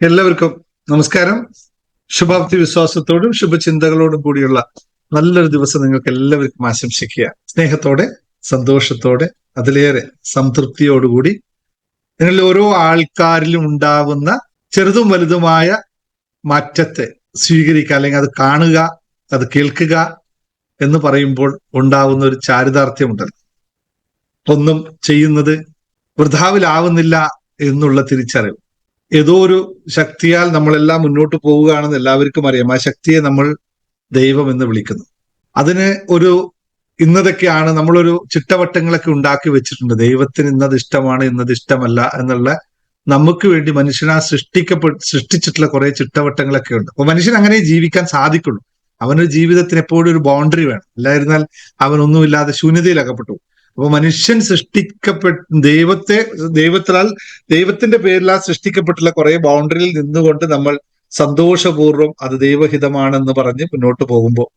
എല്ലാവർക്കും നമസ്കാരം. ശുഭാപ്തി വിശ്വാസത്തോടും ശുഭചിന്തകളോടും കൂടിയുള്ള നല്ലൊരു ദിവസം നിങ്ങൾക്ക് എല്ലാവർക്കും ആശംസിക്കുക. സ്നേഹത്തോടെ, സന്തോഷത്തോടെ, അതിലേറെ സംതൃപ്തിയോടുകൂടി നിങ്ങളിൽ ഓരോ ആൾക്കാരിലും ഉണ്ടാവുന്ന ചെറുതും വലുതുമായ മാറ്റത്തെ സ്വീകരിക്കുക, അല്ലെങ്കിൽ അത് കാണുക, അത് കേൾക്കുക എന്ന് പറയുമ്പോൾ ഉണ്ടാവുന്ന ഒരു ചാരിതാർത്ഥ്യമുണ്ടല്ലോ. ഒന്നും ചെയ്യുന്നത് വൃഥാവിലാവുന്നില്ല എന്നുള്ള തിരിച്ചറിവ്. ഏതോ ഒരു ശക്തിയാൽ നമ്മളെല്ലാം മുന്നോട്ട് പോവുകയാണെന്ന് എല്ലാവർക്കും അറിയാം. ആ ശക്തിയെ നമ്മൾ ദൈവം എന്ന് വിളിക്കുന്നു. അതിന് ഒരു ഇന്നതൊക്കെയാണ്, നമ്മളൊരു ചിട്ടവട്ടങ്ങളൊക്കെ ഉണ്ടാക്കി വെച്ചിട്ടുണ്ട്. ദൈവത്തിന് ഇന്നത് ഇഷ്ടമാണ്, ഇന്നത് ഇഷ്ടമല്ല എന്നുള്ള നമുക്ക് വേണ്ടി മനുഷ്യനാ സൃഷ്ടിച്ചിട്ടുള്ള കുറെ ചിട്ടവട്ടങ്ങളൊക്കെ ഉണ്ട്. അപ്പൊ മനുഷ്യൻ അങ്ങനെ ജീവിക്കാൻ സാധിക്കുള്ളൂ. അവനൊരു ജീവിതത്തിന് എപ്പോഴും ഒരു ബൗണ്ടറി വേണം. അല്ലായിരുന്നാൽ അവനൊന്നുമില്ലാതെ ശൂന്യതയിൽ അകപ്പെട്ടു. അപ്പൊ മനുഷ്യൻ ദൈവത്തിന്റെ പേരിലാൽ സൃഷ്ടിക്കപ്പെട്ടുള്ള കുറെ ബൗണ്ടറിയിൽ നിന്നുകൊണ്ട് നമ്മൾ സന്തോഷപൂർവ്വം അത് ദൈവഹിതമാണെന്ന് പറഞ്ഞ് മുന്നോട്ട് പോകുമ്പോൾ,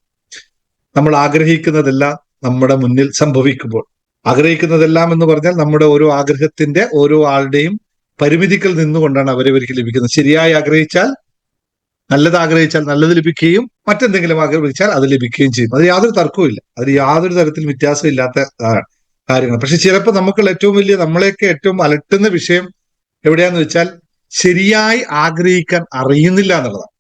നമ്മൾ ആഗ്രഹിക്കുന്നതെല്ലാം നമ്മുടെ മുന്നിൽ സംഭവിക്കുമ്പോൾ, ആഗ്രഹിക്കുന്നതെല്ലാം എന്ന് പറഞ്ഞാൽ നമ്മുടെ ഓരോ ആഗ്രഹത്തിന്റെ ഓരോ ആളുടെയും പരിമിതികൾ നിന്നുകൊണ്ടാണ് അവരവർക്ക് ലഭിക്കുന്നത്. ശരിയായി ആഗ്രഹിച്ചാൽ, നല്ലത് ആഗ്രഹിച്ചാൽ നല്ലത് ലഭിക്കുകയും മറ്റെന്തെങ്കിലും ആഗ്രഹിച്ചാൽ അത് ലഭിക്കുകയും ചെയ്യും. അത് യാതൊരു തർക്കവും ഇല്ല. അതിൽ യാതൊരു തരത്തിൽ വ്യത്യാസമില്ലാത്ത കാര്യങ്ങൾ. പക്ഷെ ചിലപ്പോൾ നമ്മളെയൊക്കെ ഏറ്റവും അലട്ടുന്ന വിഷയം എവിടെയാന്ന് വെച്ചാൽ, ശരിയായി ആഗ്രഹിക്കാൻ അറിയുന്നില്ല എന്നുള്ളതാണ്.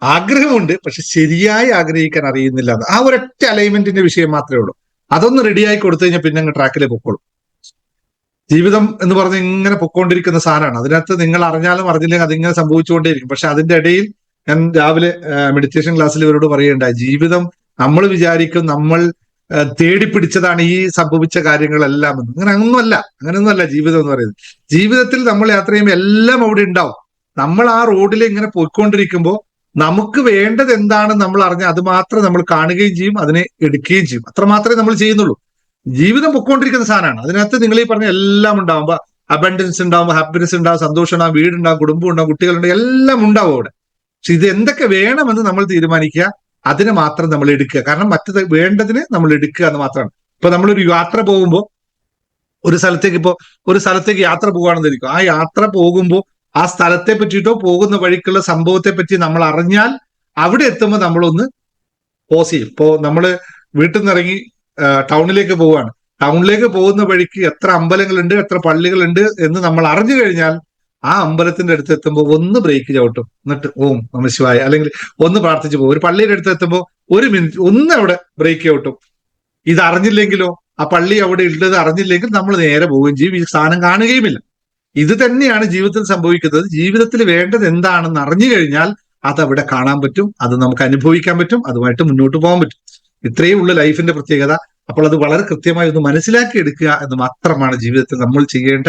ആഗ്രഹമുണ്ട്, പക്ഷെ ശരിയായി ആഗ്രഹിക്കാൻ അറിയുന്നില്ല. ആ ഒരൊറ്റ അലൈൻമെന്റിന്റെ വിഷയം മാത്രമേ ഉള്ളൂ. അതൊന്ന് റെഡിയായി കൊടുത്തു കഴിഞ്ഞാൽ പിന്നെ അങ്ങ് ട്രാക്കിലെ പൊക്കോളും. ജീവിതം എന്ന് പറഞ്ഞ് ഇങ്ങനെ പൊക്കോണ്ടിരിക്കുന്ന സാധനമാണ്. അതിനകത്ത് നിങ്ങൾ അറിഞ്ഞാലും അറിഞ്ഞില്ലെങ്കിൽ അതിങ്ങനെ സംഭവിച്ചുകൊണ്ടേയിരിക്കും. പക്ഷെ അതിന്റെ ഇടയിൽ ഞാൻ രാവിലെ മെഡിറ്റേഷൻ ക്ലാസ്സിൽ ഇവരോട് പറയുകയുണ്ടായി, ജീവിതം നമ്മൾ വിചാരിക്കും നമ്മൾ തേടിപ്പിടിച്ചതാണ് ഈ സംഭവിച്ച കാര്യങ്ങളെല്ലാം എന്ന്. അങ്ങനെയൊന്നുമല്ല ജീവിതം എന്ന് പറയുന്നത്. ജീവിതത്തിൽ നമ്മൾ യാത്ര ചെയ്യുമ്പോൾ എല്ലാം അവിടെ ഉണ്ടാവും. നമ്മൾ ആ റോഡിൽ ഇങ്ങനെ പോയിക്കൊണ്ടിരിക്കുമ്പോൾ നമുക്ക് വേണ്ടത് എന്താണെന്ന് നമ്മൾ അറിഞ്ഞാൽ അത് മാത്രം നമ്മൾ കാണുകയും ചെയ്യും, അതിനെ എടുക്കുകയും ചെയ്യും. അത്ര മാത്രമേ നമ്മൾ ചെയ്യുന്നുള്ളൂ. ജീവിതം പൊക്കോണ്ടിരിക്കുന്ന സാധനമാണ്. അതിനകത്ത് നിങ്ങൾ ഈ പറഞ്ഞ എല്ലാം ഉണ്ടാവുമ്പോ അബൻഡൻസ് ഉണ്ടാവുമ്പോൾ ഹാപ്പിനെസ് ഉണ്ടാവും, സന്തോഷം ഉണ്ടാവും, വീടുണ്ടാവും, കുടുംബം ഉണ്ടാവും, കുട്ടികളുണ്ടാവും, എല്ലാം ഉണ്ടാവും അവിടെ. പക്ഷെ ഇത് എന്തൊക്കെ വേണമെന്ന് നമ്മൾ തീരുമാനിക്കുക, അതിനെ മാത്രം നമ്മൾ എടുക്കുക. കാരണം മറ്റത് വേണ്ടതിന് നമ്മൾ എടുക്കുക എന്ന് മാത്രമാണ്. ഇപ്പൊ നമ്മളൊരു യാത്ര പോകുമ്പോൾ ഒരു സ്ഥലത്തേക്ക് യാത്ര പോകുകയാണെന്ന് ഇരിക്കും. ആ യാത്ര പോകുമ്പോൾ ആ സ്ഥലത്തെ പറ്റിയിട്ടോ പോകുന്ന വഴിക്കുള്ള സംഭവത്തെ പറ്റി നമ്മൾ അറിഞ്ഞാൽ അവിടെ എത്തുമ്പോൾ നമ്മളൊന്ന് പോസ് ചെയ്യും. ഇപ്പോ നമ്മള് വീട്ടിൽ നിന്ന് ഇറങ്ങി ടൗണിലേക്ക് പോവുകയാണ്. ടൗണിലേക്ക് പോകുന്ന വഴിക്ക് എത്ര അമ്പലങ്ങളുണ്ട്, എത്ര പള്ളികളുണ്ട് എന്ന് നമ്മൾ അറിഞ്ഞു കഴിഞ്ഞാൽ ആ അമ്പലത്തിന്റെ അടുത്ത് എത്തുമ്പോൾ ഒന്ന് ബ്രേക്ക് ചവിട്ടും, എന്നിട്ട് ഓം നമഃ ശിവായ, അല്ലെങ്കിൽ ഒന്ന് പ്രാർത്ഥിച്ചു പോകും. ഒരു പള്ളിയുടെ അടുത്ത് എത്തുമ്പോൾ ഒരു മിനിറ്റ് ഒന്ന് അവിടെ ബ്രേക്ക് ചവിട്ടും. ഇത് അറിഞ്ഞില്ലെങ്കിലോ, ആ പള്ളി അവിടെ ഉള്ളത് അറിഞ്ഞില്ലെങ്കിൽ നമ്മൾ നേരെ പോവുകയും ചെയ്യും, ഈ സാധനം കാണുകയുമില്ല. ഇത് തന്നെയാണ് ജീവിതത്തിൽ സംഭവിക്കുന്നത്. ജീവിതത്തിൽ വേണ്ടത് എന്താണെന്ന് അറിഞ്ഞു കഴിഞ്ഞാൽ അത് അവിടെ കാണാൻ പറ്റും, അത് നമുക്ക് അനുഭവിക്കാൻ പറ്റും, അതുമായിട്ട് മുന്നോട്ട് പോകാൻ പറ്റും. ഇത്രയേ ഉള്ളൂ ലൈഫിന്റെ പ്രത്യേകത. അപ്പോൾ അത് വളരെ കൃത്യമായി ഒന്ന് മനസ്സിലാക്കി എടുക്കുക എന്ന് മാത്രമാണ് ജീവിതത്തിൽ നമ്മൾ ചെയ്യേണ്ട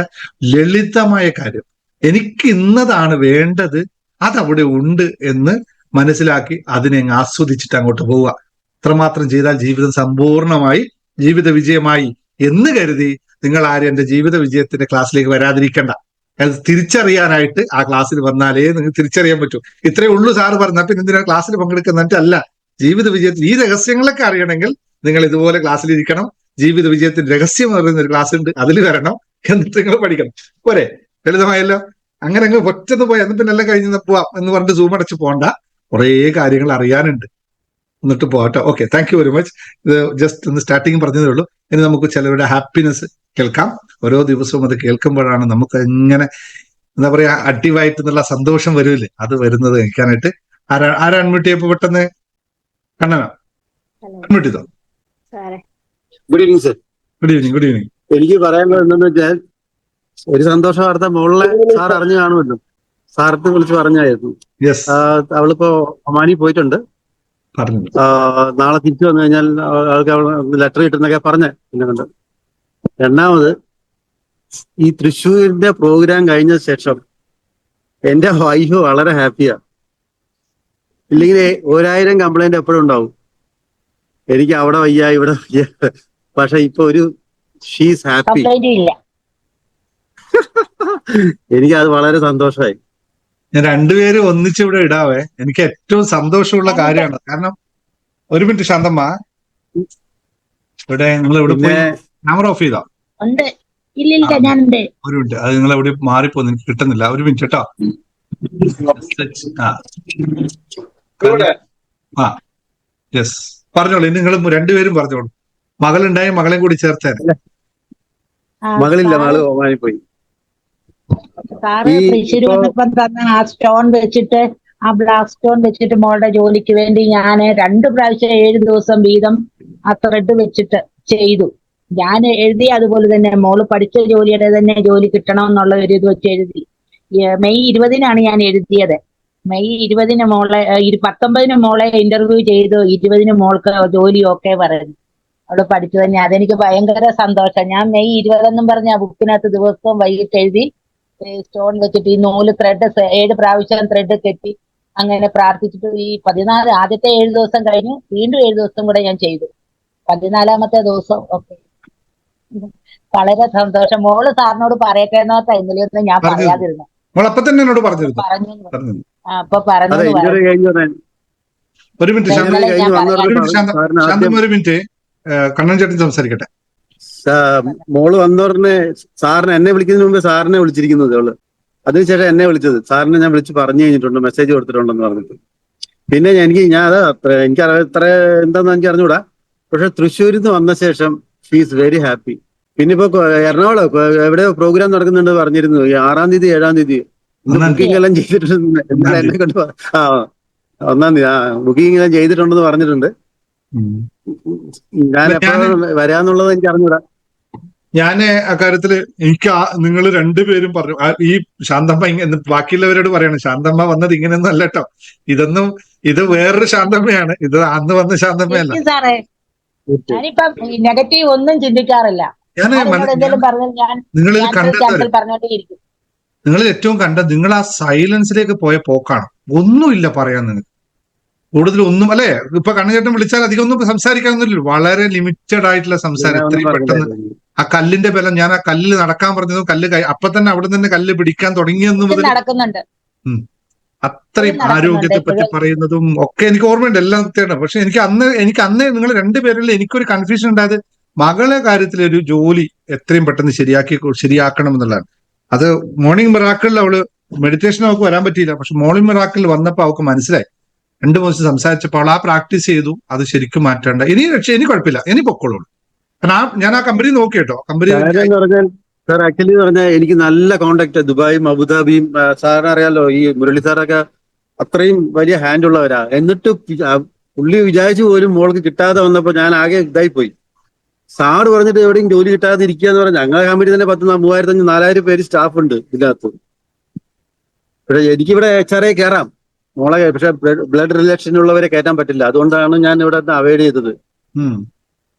ലളിതമായ കാര്യം. എനിക്ക് ഇന്നതാണ് വേണ്ടത്, അതവിടെ ഉണ്ട് എന്ന് മനസ്സിലാക്കി അതിനെ ആസ്വദിച്ചിട്ട് അങ്ങോട്ട് പോവുക. അത്രമാത്രം ചെയ്താൽ ജീവിതം സമ്പൂർണമായി ജീവിത വിജയമായി എന്ന് കരുതി നിങ്ങൾ ആരും എന്റെ ജീവിത വിജയത്തിന്റെ ക്ലാസ്സിലേക്ക് വരാതിരിക്കണ്ട. അത് തിരിച്ചറിയാനായിട്ട് ആ ക്ലാസ്സിൽ വന്നാലേ നിങ്ങൾക്ക് തിരിച്ചറിയാൻ പറ്റൂ. ഇത്രയേ ഉള്ളൂ സാറ് പറഞ്ഞ പിന്നെ എന്തിനാ ക്ലാസ്സിൽ പങ്കെടുക്കുന്നിട്ട് അല്ല. ജീവിത വിജയത്തിൽ ഈ രഹസ്യങ്ങളൊക്കെ അറിയണമെങ്കിൽ നിങ്ങൾ ഇതുപോലെ ക്ലാസ്സിലിരിക്കണം. ജീവിത വിജയത്തിന്റെ രഹസ്യം എന്ന് പറയുന്ന ഒരു ക്ലാസ് ഉണ്ട്, അതിൽ വരണം, എന്നിട്ട് നിങ്ങൾ പഠിക്കണം. പോരെ? ലളിതമായല്ലോ. അങ്ങനെ അങ്ങ് ഒറ്റന്ന് പോയി എന്നിട്ട് പിന്നെ എല്ലാം കഴിഞ്ഞ് പോവാം എന്ന് പറഞ്ഞിട്ട് സൂം അടച്ച് പോകണ്ട. കുറേ കാര്യങ്ങൾ അറിയാനുണ്ട്, എന്നിട്ട് പോകട്ടെ. Okay, thank you very much. ഇത് ജസ്റ്റ് ഒന്ന് സ്റ്റാർട്ടിങ് പറഞ്ഞതേ ഉള്ളൂ. ഇനി നമുക്ക് ചിലരുടെ ഹാപ്പിനെസ് കേൾക്കാം. ഓരോ ദിവസവും അത് കേൾക്കുമ്പോഴാണ് നമുക്ക് എങ്ങനെ എന്താ പറയാ ആക്റ്റീവായിട്ട് എന്നുള്ള സന്തോഷം വരില്ലേ, അത് വരുന്നത് കേൾക്കാനായിട്ട്. ആരാ അൺമ്യൂട്ട് ചെയ്യപ്പോ പെട്ടെന്ന്? കണ്ണനാ അൺമ്യൂട്ട് ചെയ്തോ? Good evening sir. Good evening. Good evening. എനിക്ക് പറയാനുള്ളത് എന്താണെന്ന് വെച്ചാൽ, ഒരു സന്തോഷ വാർത്ത മോളിലെ സാർ അറിഞ്ഞു കാണുമല്ലോ. സാറിന് വിളിച്ച് പറഞ്ഞായിരുന്നു. അവളിപ്പോ ഒമാനി പോയിട്ടുണ്ട്. നാളെ തിരിച്ചു വന്നു കഴിഞ്ഞാൽ അവൾക്ക് ലെറ്റർ കിട്ടുന്നൊക്കെ പറഞ്ഞ എന്നെ കണ്ട്. രണ്ടാമത്, ഈ തൃശ്ശൂരിന്റെ പ്രോഗ്രാം കഴിഞ്ഞ ശേഷം എന്റെ വൈഫ് വളരെ ഹാപ്പിയാ. ഇല്ലെങ്കിൽ 1000 കംപ്ലൈന്റ് എപ്പോഴും ഉണ്ടാവും. എനിക്ക് അവിടെ വയ്യ, ഇവിടെ വയ്യ. പക്ഷെ ഇപ്പൊ ഒരു ഷീസ് ഹാപ്പി. എനിക്ക് അത് വളരെ സന്തോഷമായി. ഞാൻ രണ്ടുപേരും ഒന്നിച്ചിവിടെ ഇടാവേ. എനിക്ക് ഏറ്റവും സന്തോഷമുള്ള കാര്യമാണ്. കാരണം ഒരു മിനിറ്റ് ശാന്തമ്മ, ഇവിടെ നിങ്ങൾ എവിടെ പോയി? ക്യാമറ ഓഫ് ചെയ്തോ? ഒരു മിനിറ്റ്, അത് നിങ്ങൾ എവിടെ മാറിപ്പോന്ന് എനിക്ക് കിട്ടുന്നില്ല. ഒരു മിനിറ്റ് കേട്ടോ. യെസ്, പറഞ്ഞോളൂ. നിങ്ങൾ രണ്ടുപേരും പറഞ്ഞോളൂ. മകളുണ്ടായി, മകളെ കൂടി ചേർത്തേനെ. മകളില്ല, മകള് ഒമാനിൽ പോയി. സാറ് തൃശ്ശൂർ വന്നപ്പം തന്ന ആ സ്റ്റോൺ വെച്ചിട്ട്, ആ ബ്ലാക്ക് സ്റ്റോൺ വെച്ചിട്ട് മോളുടെ ജോലിക്ക് വേണ്ടി ഞാൻ 2 പ്രാവശ്യം 7 ദിവസം വീതം ആ ത്രെഡ് വെച്ചിട്ട് ചെയ്തു. ഞാൻ എഴുതി, അതുപോലെ തന്നെ മോള് പഠിച്ച ജോലിയുടെ തന്നെ ജോലി കിട്ടണം എന്നുള്ള ഒരു ഇത് വെച്ച് എഴുതി. മെയ് 20-നാണ് ഞാൻ എഴുതിയത്. മെയ് 20-ന് മോളെ 19-ന് മോളെ ഇന്റർവ്യൂ ചെയ്തു. 20-ന് മോൾക്ക് ജോലി ഓക്കെ പറഞ്ഞു. അവള് പഠിച്ചു തന്നെ. അതെനിക്ക് ഭയങ്കര സന്തോഷം. ഞാൻ മെയ് 20 എന്നും പറഞ്ഞ ആ ബുക്കിനകത്ത് ദിവസവും വൈകിട്ട് എഴുതി സ്റ്റോൺ വെച്ചിട്ട് ഈ നൂല് ത്രെഡ് 7 പ്രാവശ്യം ത്രെഡ് കെട്ടി അങ്ങനെ പ്രാർത്ഥിച്ചിട്ട് ഈ 14 ആദ്യത്തെ 7 ദിവസം കഴിഞ്ഞു. വീണ്ടും 7 ദിവസം കൂടെ ഞാൻ ചെയ്തു. 14ാമത്തെ ദിവസം ഓക്കെ. വളരെ സന്തോഷം. മോള് സാറിനോട് പറയട്ടെന്നോ ഇന്നലെയൊന്നും ഞാൻ പറയാതിരുന്നു. പറഞ്ഞു. അപ്പൊ പറഞ്ഞു. ഒരു മിനിറ്റ് കണ്ണൻ ചേട്ടൻ സംസാരിക്കട്ടെ. മോള് വന്നോറിനെ സാറിനെ എന്നെ വിളിക്കുന്നതിന് മുമ്പ് സാറിനെ വിളിച്ചിരിക്കുന്നത് അവള്. അതിനുശേഷം എന്നെ വിളിച്ചത്. സാറിനെ ഞാൻ വിളിച്ച് പറഞ്ഞു കഴിഞ്ഞിട്ടുണ്ട്, മെസ്സേജ് കൊടുത്തിട്ടുണ്ടെന്ന് പറഞ്ഞിട്ട്. പിന്നെ എനിക്ക് ഇത്ര എന്താന്ന് എനിക്ക് അറിഞ്ഞൂടാ. പക്ഷെ തൃശ്ശൂരിൽ നിന്ന് വന്ന ശേഷം ഷീ ഈസ് വെരി ഹാപ്പി. പിന്നെ ഇപ്പൊ എറണാകുളം എവിടെയോ പ്രോഗ്രാം നടക്കുന്നുണ്ട് പറഞ്ഞിരുന്നു. ഈ 6-ാം തീയതി 7-ാം തീയതി ബുക്കിംഗ് എല്ലാം ചെയ്തിട്ടുണ്ട്. എന്നെ കൊണ്ട് 1-ാം തീയതി ബുക്കിംഗ് എല്ലാം ചെയ്തിട്ടുണ്ടെന്ന് പറഞ്ഞിട്ടുണ്ട്. ഞാൻ എപ്പോഴും വരാന്നുള്ളത് എനിക്ക് അറിഞ്ഞൂടാ. ഞാന് അക്കാര്യത്തില് നിങ്ങൾ രണ്ടുപേരും പറഞ്ഞു. ഈ ശാന്തമ്മ ബാക്കിയുള്ളവരോട് പറയണം, ശാന്തമ്മ വന്നത് ഇങ്ങനെയൊന്നും അല്ല കേട്ടോ. ഇത് വേറൊരു ശാന്തമ്മയാണ്. ഇത് അന്ന് വന്ന ശാന്തമ്മയല്ല. സാറേ, ഞാനിപ്പം നെഗറ്റീവ് ഒന്നും ചിന്തിക്കാറില്ല. നിങ്ങൾ ഏറ്റവും നിങ്ങൾ ആ സൈലൻസിലേക്ക് പോയ പോക്കാണ്. ഒന്നുമില്ല പറയാൻ നിങ്ങൾക്ക് കൂടുതൽ ഒന്നും, അല്ലെ? ഇപ്പൊ കണ്ണുചേട്ടൻ വിളിച്ചാൽ അധികം ഒന്നും സംസാരിക്കാനൊന്നുമില്ലല്ലോ. വളരെ ലിമിറ്റഡ് ആയിട്ടുള്ള സംസാരം. ഇത്രയും പെട്ടെന്ന് ആ കല്ലിന്റെ ബലം, ഞാൻ ആ കല്ലിൽ നടക്കാൻ പറഞ്ഞതും കല്ല് അപ്പൊ തന്നെ അവിടെ തന്നെ കല്ല് പിടിക്കാൻ തുടങ്ങിയെന്ന് മുതൽ അത്രയും ആരോഗ്യത്തെ പറ്റി പറയുന്നതും ഒക്കെ എനിക്ക് ഓർമ്മയുണ്ട്. എല്ലാം കൃത്യമാണ്. പക്ഷെ എനിക്ക് അന്ന് നിങ്ങൾ രണ്ടുപേരിൽ എനിക്കൊരു കൺഫ്യൂഷൻ ഉണ്ടായത് മകളെ കാര്യത്തിൽ ഒരു ജോലി എത്രയും പെട്ടെന്ന് ശരിയാക്കണം എന്നുള്ളതാണ്. അത് മോർണിംഗ് മിറാക്കിളിൽ അവള് മെഡിറ്റേഷൻ അവൾക്ക് വരാൻ പറ്റിയില്ല. പക്ഷെ മോർണിംഗ് മിറാക്കിളിൽ വന്നപ്പോൾ അവൾക്ക് മനസ്സിലായി. 2 ദിവസം സംസാരിച്ചപ്പോൾ ആ പ്രാക്ടീസ് ചെയ്തു. അത് ശരിക്കും മാറ്റേണ്ട. ഇനി കുഴപ്പമില്ല, ഇനി പൊക്കോളൂ. ഞാൻ ആ കമ്പനി നോക്കി കേട്ടോ. കമ്പനി സാർ ആക്ച്വലി പറഞ്ഞാൽ എനിക്ക് നല്ല കോണ്ടാക്ട് ദുബായും അബുദാബിയും. സാറിന് അറിയാലോ, ഈ മുരളി സാറൊക്കെ അത്രയും വലിയ ഹാൻഡ് ഉള്ളവരാ. എന്നിട്ട് പുള്ളി വിചാരിച്ചു പോലും മോൾക്ക് കിട്ടാതെ വന്നപ്പോ ഞാൻ ആകെ ഇതായിപ്പോയി. സാറ് പറഞ്ഞിട്ട് എവിടെയും ജോലി കിട്ടാതെ ഇരിക്കുക എന്ന് പറഞ്ഞാൽ ഞങ്ങളെ കമ്പനി തന്നെ 3500-4000 പേര് സ്റ്റാഫ് ഉണ്ട് ഇതിനകത്ത്. പക്ഷെ എനിക്കിവിടെ HR കയറാം മോളെ, പക്ഷെ ബ്ലഡ് റിലേഷൻ ഉള്ളവരെ കയറ്റാൻ പറ്റില്ല. അതുകൊണ്ടാണ് ഞാൻ ഇവിടെ അവോയ്ഡ് ചെയ്തത്.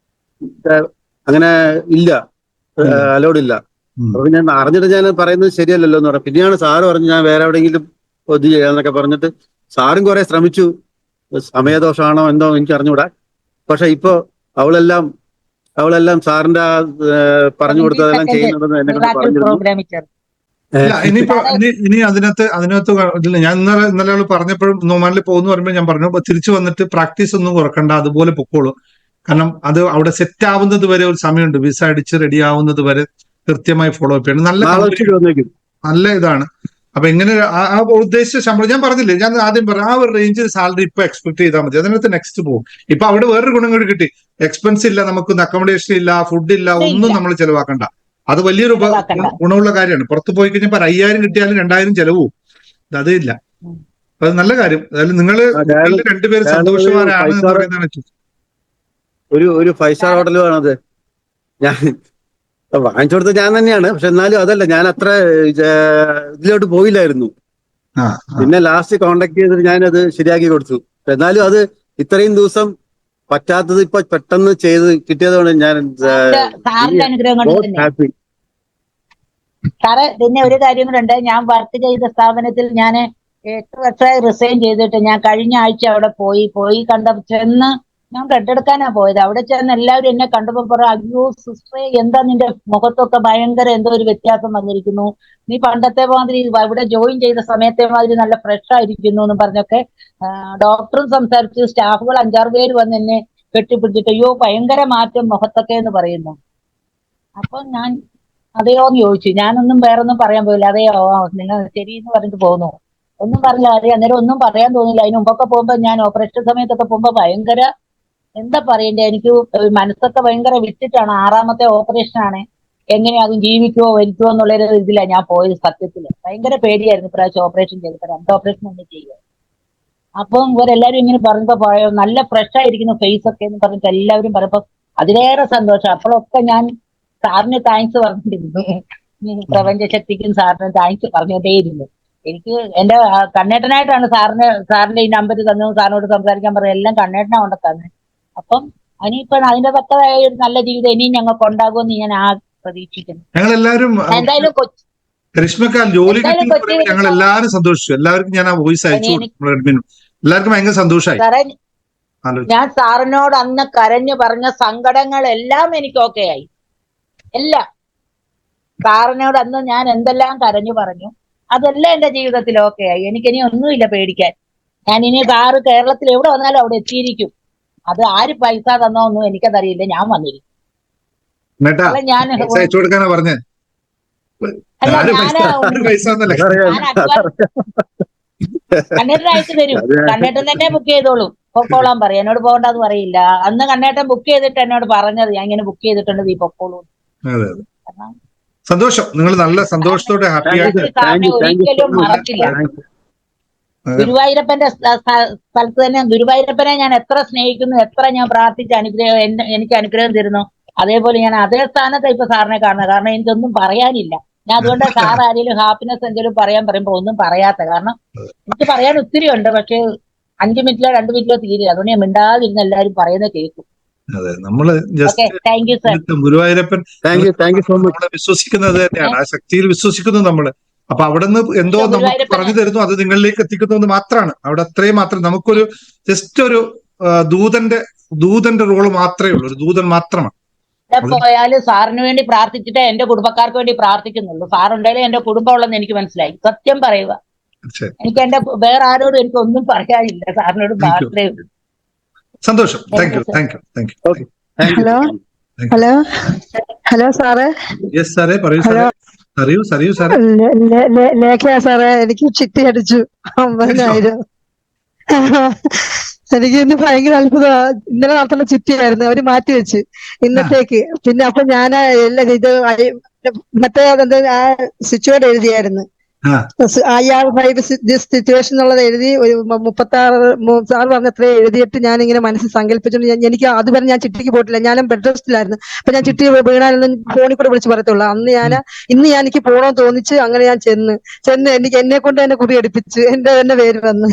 അങ്ങനെ ഇല്ല, അലോഡ് ഇല്ല. അപ്പൊ ഞാൻ അറിഞ്ഞിട്ട് ഞാൻ പറയുന്നത് ശരിയല്ലല്ലോ എന്ന് പറഞ്ഞു. പിന്നെയാണ് സാറ് പറഞ്ഞു ഞാൻ വേറെ എവിടെയെങ്കിലും ഇത് ചെയ്യാന്നൊക്കെ പറഞ്ഞിട്ട്. സാറും കുറെ ശ്രമിച്ചു. സമയദോഷമാണോ എന്തോ എനിക്ക് അറിഞ്ഞൂടാ. പക്ഷെ ഇപ്പൊ അവളെല്ലാം സാറിന്റെ പറഞ്ഞു കൊടുത്തതെല്ലാം ചെയ്യുന്നുണ്ടെന്ന് എന്നെ കൊണ്ട് പറഞ്ഞിരുന്നു. ഇനി അതിനകത്ത് ഞാൻ ഇന്നലെ അവള് പറഞ്ഞപ്പോഴും നോമാനിൽ പോകുന്നു പറയുമ്പോൾ ഞാൻ പറഞ്ഞു തിരിച്ചു വന്നിട്ട് പ്രാക്ടീസ് ഒന്നും കുറക്കണ്ട, അതുപോലെ പൊക്കോളൂ. കാരണം അത് അവിടെ സെറ്റ് ആവുന്നത് വരെ ഒരു സമയമുണ്ട്. വിസ അടിച്ച് റെഡി ആവുന്നത് വരെ കൃത്യമായി ഫോളോ അപ്പ് ചെയ്യണം. നല്ല ഇതാണ്. അപ്പൊ എങ്ങനെ ആ ഉദ്ദേശിച്ച ശമ്പളം ഞാൻ പറഞ്ഞില്ലേ, ഞാൻ ആദ്യം പറഞ്ഞു ആ ഒരു റേഞ്ചിൽ സാലറി ഇപ്പൊ എക്സ്പെക്ട് ചെയ്താൽ മതി. അതിനകത്ത് നെക്സ്റ്റ് പോകും. ഇപ്പൊ അവിടെ വേറൊരു ഗുണം കൂടി കിട്ടി. എക്സ്പെൻസ് ഇല്ല, നമുക്ക് അക്കോമഡേഷൻ ഇല്ല, ഫുഡ് ഇല്ല, ഒന്നും നമ്മൾ ചെലവാക്കണ്ട. അത് വലിയൊരു ഗുണമുള്ള കാര്യമാണ്. പുറത്ത് പോയി കഴിഞ്ഞാൽ 5000 കിട്ടിയാലും 2000 ചെലവും. അതില്ല. അത് നല്ല കാര്യം. അതായത് നിങ്ങൾ രണ്ടുപേരും സന്തോഷവാനാണ് എന്ന് പറയുന്നതാണ്. ഒരു 5 സ്റ്റാർ ഹോട്ടൽ വേണത്. ഞാൻ വാങ്ങിച്ചു കൊടുത്തത് ഞാൻ തന്നെയാണ്. പക്ഷെ എന്നാലും അതല്ല, ഞാൻ അത്ര ഇതിലോട്ട് പോയില്ലായിരുന്നു. പിന്നെ ലാസ്റ്റ് കോണ്ടാക്ട് ചെയ്തിട്ട് ഞാനത് ശരിയാക്കി കൊടുത്തു. എന്നാലും അത് ഇത്രയും ദിവസം പറ്റാത്തത് ഇപ്പൊ പെട്ടെന്ന് ചെയ്ത് കിട്ടിയതുകൊണ്ട് ഞാൻ ഹാപ്പി. സാറ് പിന്നെ ഒരു കാര്യം കൂടെ ഉണ്ട്. ഞാൻ വർക്ക് ചെയ്ത സ്ഥാപനത്തിൽ ഞാൻ 8 വർഷമായി റിസൈൻ ചെയ്തിട്ട് ഞാൻ കഴിഞ്ഞ ആഴ്ച അവിടെ പോയി ചെന്ന് ഞാൻ ബ്ലഡ് എടുക്കാനാ പോയത്. അവിടെ ചെന്ന് എല്ലാവരും എന്നെ കണ്ടപ്പോ പറയും, അയ്യോ സിസ്റ്ററെ, എന്താ നിന്റെ മുഖത്തൊക്കെ ഭയങ്കര എന്തോ ഒരു വ്യത്യാസം വന്നിരിക്കുന്നു, നീ പണ്ടത്തെ മാതിരി ഇവിടെ ജോയിൻ ചെയ്ത സമയത്തെ മാതിരി നല്ല ഫ്രഷ് ആയിരിക്കുന്നു എന്ന് പറഞ്ഞൊക്കെ ഡോക്ടറും സംസാരിച്ച് സ്റ്റാഫുകൾ 5-6 പേര് വന്ന് എന്നെ കെട്ടിപ്പിടിച്ചിട്ട് അയ്യോ ഭയങ്കര മാറ്റം മുഖത്തൊക്കെ എന്ന് പറയുന്നു. അപ്പൊ ഞാൻ അതെയോന്ന് ചോദിച്ചു. ഞാനൊന്നും വേറൊന്നും പറയാൻ പോയില്ല. അതെയോ, നിങ്ങൾ ശരിയെന്ന് പറഞ്ഞിട്ട് പോന്നു. ഒന്നും പറഞ്ഞില്ല. അന്നേരം ഒന്നും പറയാൻ തോന്നില്ല. അതിന് മുമ്പൊക്കെ പോകുമ്പോ ഞാൻ ഓപ്പറേഷൻ സമയത്തൊക്കെ പോകുമ്പോ ഭയങ്കര എന്താ പറയണ്ടേ, എനിക്ക് മനസ്സൊക്കെ ഭയങ്കര വിട്ടിട്ടാണ്. 6ാമത്തെ ഓപ്പറേഷൻ ആണ്. എങ്ങനെയാകും, ജീവിക്കുവോ മരിക്കുവോ എന്നുള്ളൊരു ഇതിലാണ് ഞാൻ പോയത്. സത്യത്തില് ഭയങ്കര പേടിയായിരുന്നു ഇപ്രാവശ്യം ഓപ്പറേഷൻ ചെയ്തപ്പോ. 2 ഓപ്പറേഷൻ ഒന്നും ചെയ്യുക. അപ്പം ഇവരെല്ലാരും ഇങ്ങനെ പറഞ്ഞപ്പോ നല്ല ഫ്രഷ് ആയിരിക്കുന്നു ഫേസ് ഒക്കെ എന്ന് പറഞ്ഞിട്ട് എല്ലാവരും പറഞ്ഞപ്പോ അതിലേറെ സന്തോഷം. അപ്പോഴൊക്കെ ഞാൻ സാറിന് താങ്ക്സ് പറഞ്ഞിരുന്നു. പ്രപഞ്ചശക്തിക്കും സാറിന് താങ്ക്സ് പറഞ്ഞോണ്ടേയിരുന്നു. എനിക്ക് എന്റെ കണ്ണേട്ടനായിട്ടാണ് സാറിന്റെ ഈ നമ്പർ തന്നു, സാറിനോട് സംസാരിക്കാൻ പറഞ്ഞു, എല്ലാം കണ്ണേട്ടനാ കൊണ്ട് തന്നെ. അപ്പം ഇനിയിപ്പോ അതിന്റെ തക്കതായ ഒരു നല്ല ജീവിതം ഇനിയും ഞങ്ങൾക്ക് ഉണ്ടാകുമെന്ന് ഞാൻ പ്രതീക്ഷിക്കുന്നു. ഞങ്ങളെല്ലാവരും എന്തായാലും കരിഷ്മക്കാൽ ജോലി എന്തായാലും കിട്ടി ഞങ്ങൾ എല്ലാവരും സന്തോഷിച്ചു. എല്ലാവർക്കും ഞാൻ ആ വോയിസ് അയച്ചു കൊടുത്തു. എല്ലാവർക്കും ഭയങ്കര സന്തോഷമായി. ഞാൻ സാറിനോട് അന്ന് കരഞ്ഞു പറഞ്ഞ സങ്കടങ്ങളെല്ലാം എനിക്ക് ഓക്കെ ആയി. എല്ലാം സാറിനോട് അന്ന് ഞാൻ എന്തെല്ലാം കരഞ്ഞു പറഞ്ഞു, അതെല്ലാം എന്റെ ജീവിതത്തിൽ ഓക്കെ ആയി. എനിക്കിനി ഒന്നുമില്ല പേടിക്കാൻ. ഞാൻ ഇനി സാറ് കേരളത്തിൽ എവിടെ വന്നാലും അവിടെ എത്തിയിരിക്കും. അത് ആര് പൈസ തന്നോ ഒന്നും എനിക്കതറിയില്ല, ഞാൻ വന്നിരിക്കും. ഞാൻ പറഞ്ഞേ അല്ല, കണ്ണേട്ടൻ അയച്ചു തരും. കണ്ണേട്ടൻ തന്നെ ബുക്ക് ചെയ്തോളും, പൊക്കോളാൻ പറയും. എന്നോട് പോകണ്ടെന്ന് പറയില്ല. അന്ന് കണ്ണേട്ടൻ ബുക്ക് ചെയ്തിട്ട് എന്നോട് പറഞ്ഞത്, ഞാൻ ഇങ്ങനെ ബുക്ക് ചെയ്തിട്ടുണ്ട്, നീ പൊക്കോളൂ. സന്തോഷം. നിങ്ങൾ നല്ല സന്തോഷത്തോടെ ഹാപ്പിയായിട്ട് ഒരിക്കലും മറക്കില്ല. ഗുരുവായൂരപ്പന്റെ സ്ഥലത്ത് തന്നെ ഗുരുവായൂരപ്പനെ ഞാൻ എത്ര സ്നേഹിക്കുന്നു, എത്ര ഞാൻ പ്രാർത്ഥിച്ച് എനിക്ക് അനുഗ്രഹം തരുന്നു, അതേപോലെ ഞാൻ അതേ സ്ഥാനത്ത് ഇപ്പൊ സാറിനെ കാണുന്നത്. കാരണം എനിക്കൊന്നും പറയാനില്ല. ഞാൻ അതുകൊണ്ട് സാർ ആരെങ്കിലും ഹാപ്പിനെസ് എന്തെങ്കിലും പറയാൻ പറയുമ്പോ ഒന്നും പറയാത്ത. കാരണം എനിക്ക് പറയാൻ ഒത്തിരി ഉണ്ട്, പക്ഷെ 5 മിനിറ്റിലോ 2 മിനിറ്റിലോ തീരില്ല. അതുകൊണ്ട് ഞാൻ മിണ്ടാതിരുന്ന് എല്ലാവരും പറയുന്നത് കേൾക്കും. അതെ, നമ്മള് താങ്ക് യു സർ. ഗുരുവായൂരപ്പൻ നമ്മളെ വിശ്വസിക്കുന്നത് തന്നെയാണ്. ആ ശക്തിയിൽ വിശ്വസിക്കുന്നു നമ്മള്. അപ്പൊ അവിടെ നിന്ന് എന്തോ നമുക്ക് പറഞ്ഞു തരുന്നു, അത് നിങ്ങളിലേക്ക് എത്തിക്കുന്നു എന്ന് മാത്രമാണ്. അവിടെ അത്രയും മാത്രം നമുക്കൊരു ജസ്റ്റ് ഒരു ദൂതന്റെ റോള് മാത്രമേ ഉള്ളൂ. ഒരു ദൂതൻ മാത്രമാണ്. പോയാലും സാറിന് വേണ്ടി പ്രാർത്ഥിച്ചിട്ടേ എന്റെ കുടുംബക്കാർക്ക് വേണ്ടി പ്രാർത്ഥിക്കുന്നുള്ളൂ. സാറുണ്ടെങ്കിലും എന്റെ കുടുംബം ഉള്ളെന്ന് എനിക്ക് മനസ്സിലായി. സത്യം പറയുക, എനിക്ക് വേറെ ആരോടും എനിക്ക് ഒന്നും പറയാനില്ല, സാറിനോട് മാത്രമേ ഉള്ളൂ. സന്തോഷം. Thank you. ഹലോ സാറേ. യെസ് സാറേ, പറയൂ സാറേ. ലേഖയാ സാറേ, എനിക്ക് ചിട്ടി അടിച്ചു 50,000. എനിക്ക് ഇന്ന് ഭയങ്കര അത്ഭുതമാ. ഇന്നലെ നടത്തുന്ന ചിട്ടിയായിരുന്നു, അവര് മാറ്റിവെച്ച് ഇന്നത്തേക്ക്. പിന്നെ അപ്പൊ ഞാൻ ഇത് മറ്റേ ആ സ്വിച്ച് എഴുതിയായിരുന്നു, സിറ്റുവേഷൻ എന്നുള്ളത് എഴുതി. ഒരു 36 സാർ പറഞ്ഞത്രേ എഴുതിയിട്ട് ഞാനിങ്ങനെ മനസ്സിൽ സങ്കല്പിച്ചുകൊണ്ട് എനിക്ക് അതുവരെ ഞാൻ ചിട്ടിക്ക് പോയിട്ടില്ല. ഞാനും ബെഡ് റെസ്റ്റിലായിരുന്നു. അപ്പൊ ഞാൻ ചിട്ടി വീണാലൊന്നും ഫോണിൽ കൂടെ വിളിച്ച് പറയത്തുള്ളൂ. ഇന്ന് എനിക്ക് പോകണമെന്ന് തോന്നിച്ച് അങ്ങനെ ഞാൻ ചെന്ന് എനിക്ക് എന്നെ കൊണ്ട് തന്നെ കുറി എടുപ്പിച്ച് എന്റെ തന്നെ പേര് വന്ന്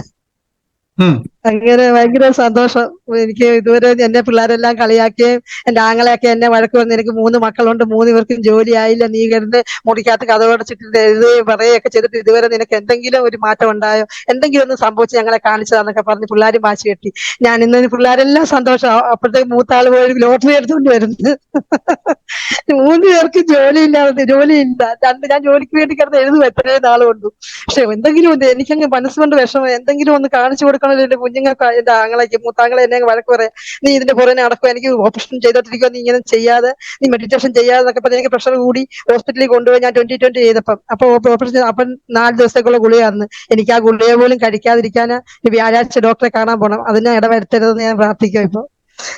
അങ്ങനെ ഭയങ്കര സന്തോഷം. എനിക്ക് ഇതുവരെ എന്നെ പിള്ളേരെല്ലാം കളിയാക്കുകയും എന്റെ ആങ്ങളെയൊക്കെ എന്നെ വഴക്ക് പറഞ്ഞ്, എനിക്ക് 3 മക്കളുണ്ട്, 3 പേർക്കും ജോലി ആയില്ല, നീ കിടന്ന് മുടിക്കകത്ത് കഥവടച്ചിട്ട് എഴുതുകയും പറയുകയൊക്കെ ചെയ്തിട്ട് ഇതുവരെ നിനക്ക് എന്തെങ്കിലും ഒരു മാറ്റം ഉണ്ടായോ, എന്തെങ്കിലും ഒന്ന് സംഭവിച്ച് ഞങ്ങളെ കാണിച്ചതാന്നൊക്കെ പറഞ്ഞ് പിള്ളേരും വാശി കെട്ടി. ഞാൻ ഇന്ന് പിള്ളേരെല്ലാം സന്തോഷം. അപ്പോഴത്തേക്ക് മൂത്താള് പോയി ലോട്ടറി എടുത്തുകൊണ്ട് വരുന്നത്. 3 പേർക്ക് ജോലിയില്ല. ഞാൻ ജോലിക്ക് വേണ്ടി കിടന്ന് എഴുതും എത്രയും നാൾ കൊണ്ടു. പക്ഷെ എന്തെങ്കിലും ഉണ്ട്, എനിക്കങ്ങ് മനസ്സുകൊണ്ട് വിഷമം. എന്തെങ്കിലും ഒന്ന് കാണിച്ചു കൊടുക്കണം എന്റെ കുഞ്ഞുങ്ങൾക്ക്. എന്റെ ആങ്ങളേക്ക്, മൂത്താങ്ങളെ എന്നെ വഴക്ക് പറയാം, നീ ഇതിന്റെ പുറകെ നടക്കുക, എനിക്ക് ഓപ്പറേഷൻ ചെയ്തോണ്ടിരിക്കുക, നീ ഇങ്ങനെ ചെയ്യാതെ, നീ മെഡിറ്റേഷൻ ചെയ്യാതെ എന്നൊക്കെ പറഞ്ഞ് എനിക്ക് പ്രഷർ കൂടി ഹോസ്പിറ്റലിൽ കൊണ്ടുപോയി. ഞാൻ 2020 ചെയ്തപ്പം ഓപ്പറേഷൻ 4 ദിവസത്തേക്കുള്ള ഗുളികയായിരുന്നു. എനിക്ക് ആ ഗുളിക പോലും കഴിക്കാതിരിക്കാൻ വ്യാഴാഴ്ച ഡോക്ടറെ കാണാൻ പോകണം. അതിനെ ഇടവരുത്തരുതെന്ന് ഞാൻ പ്രാർത്ഥിക്കാം. ഇപ്പൊ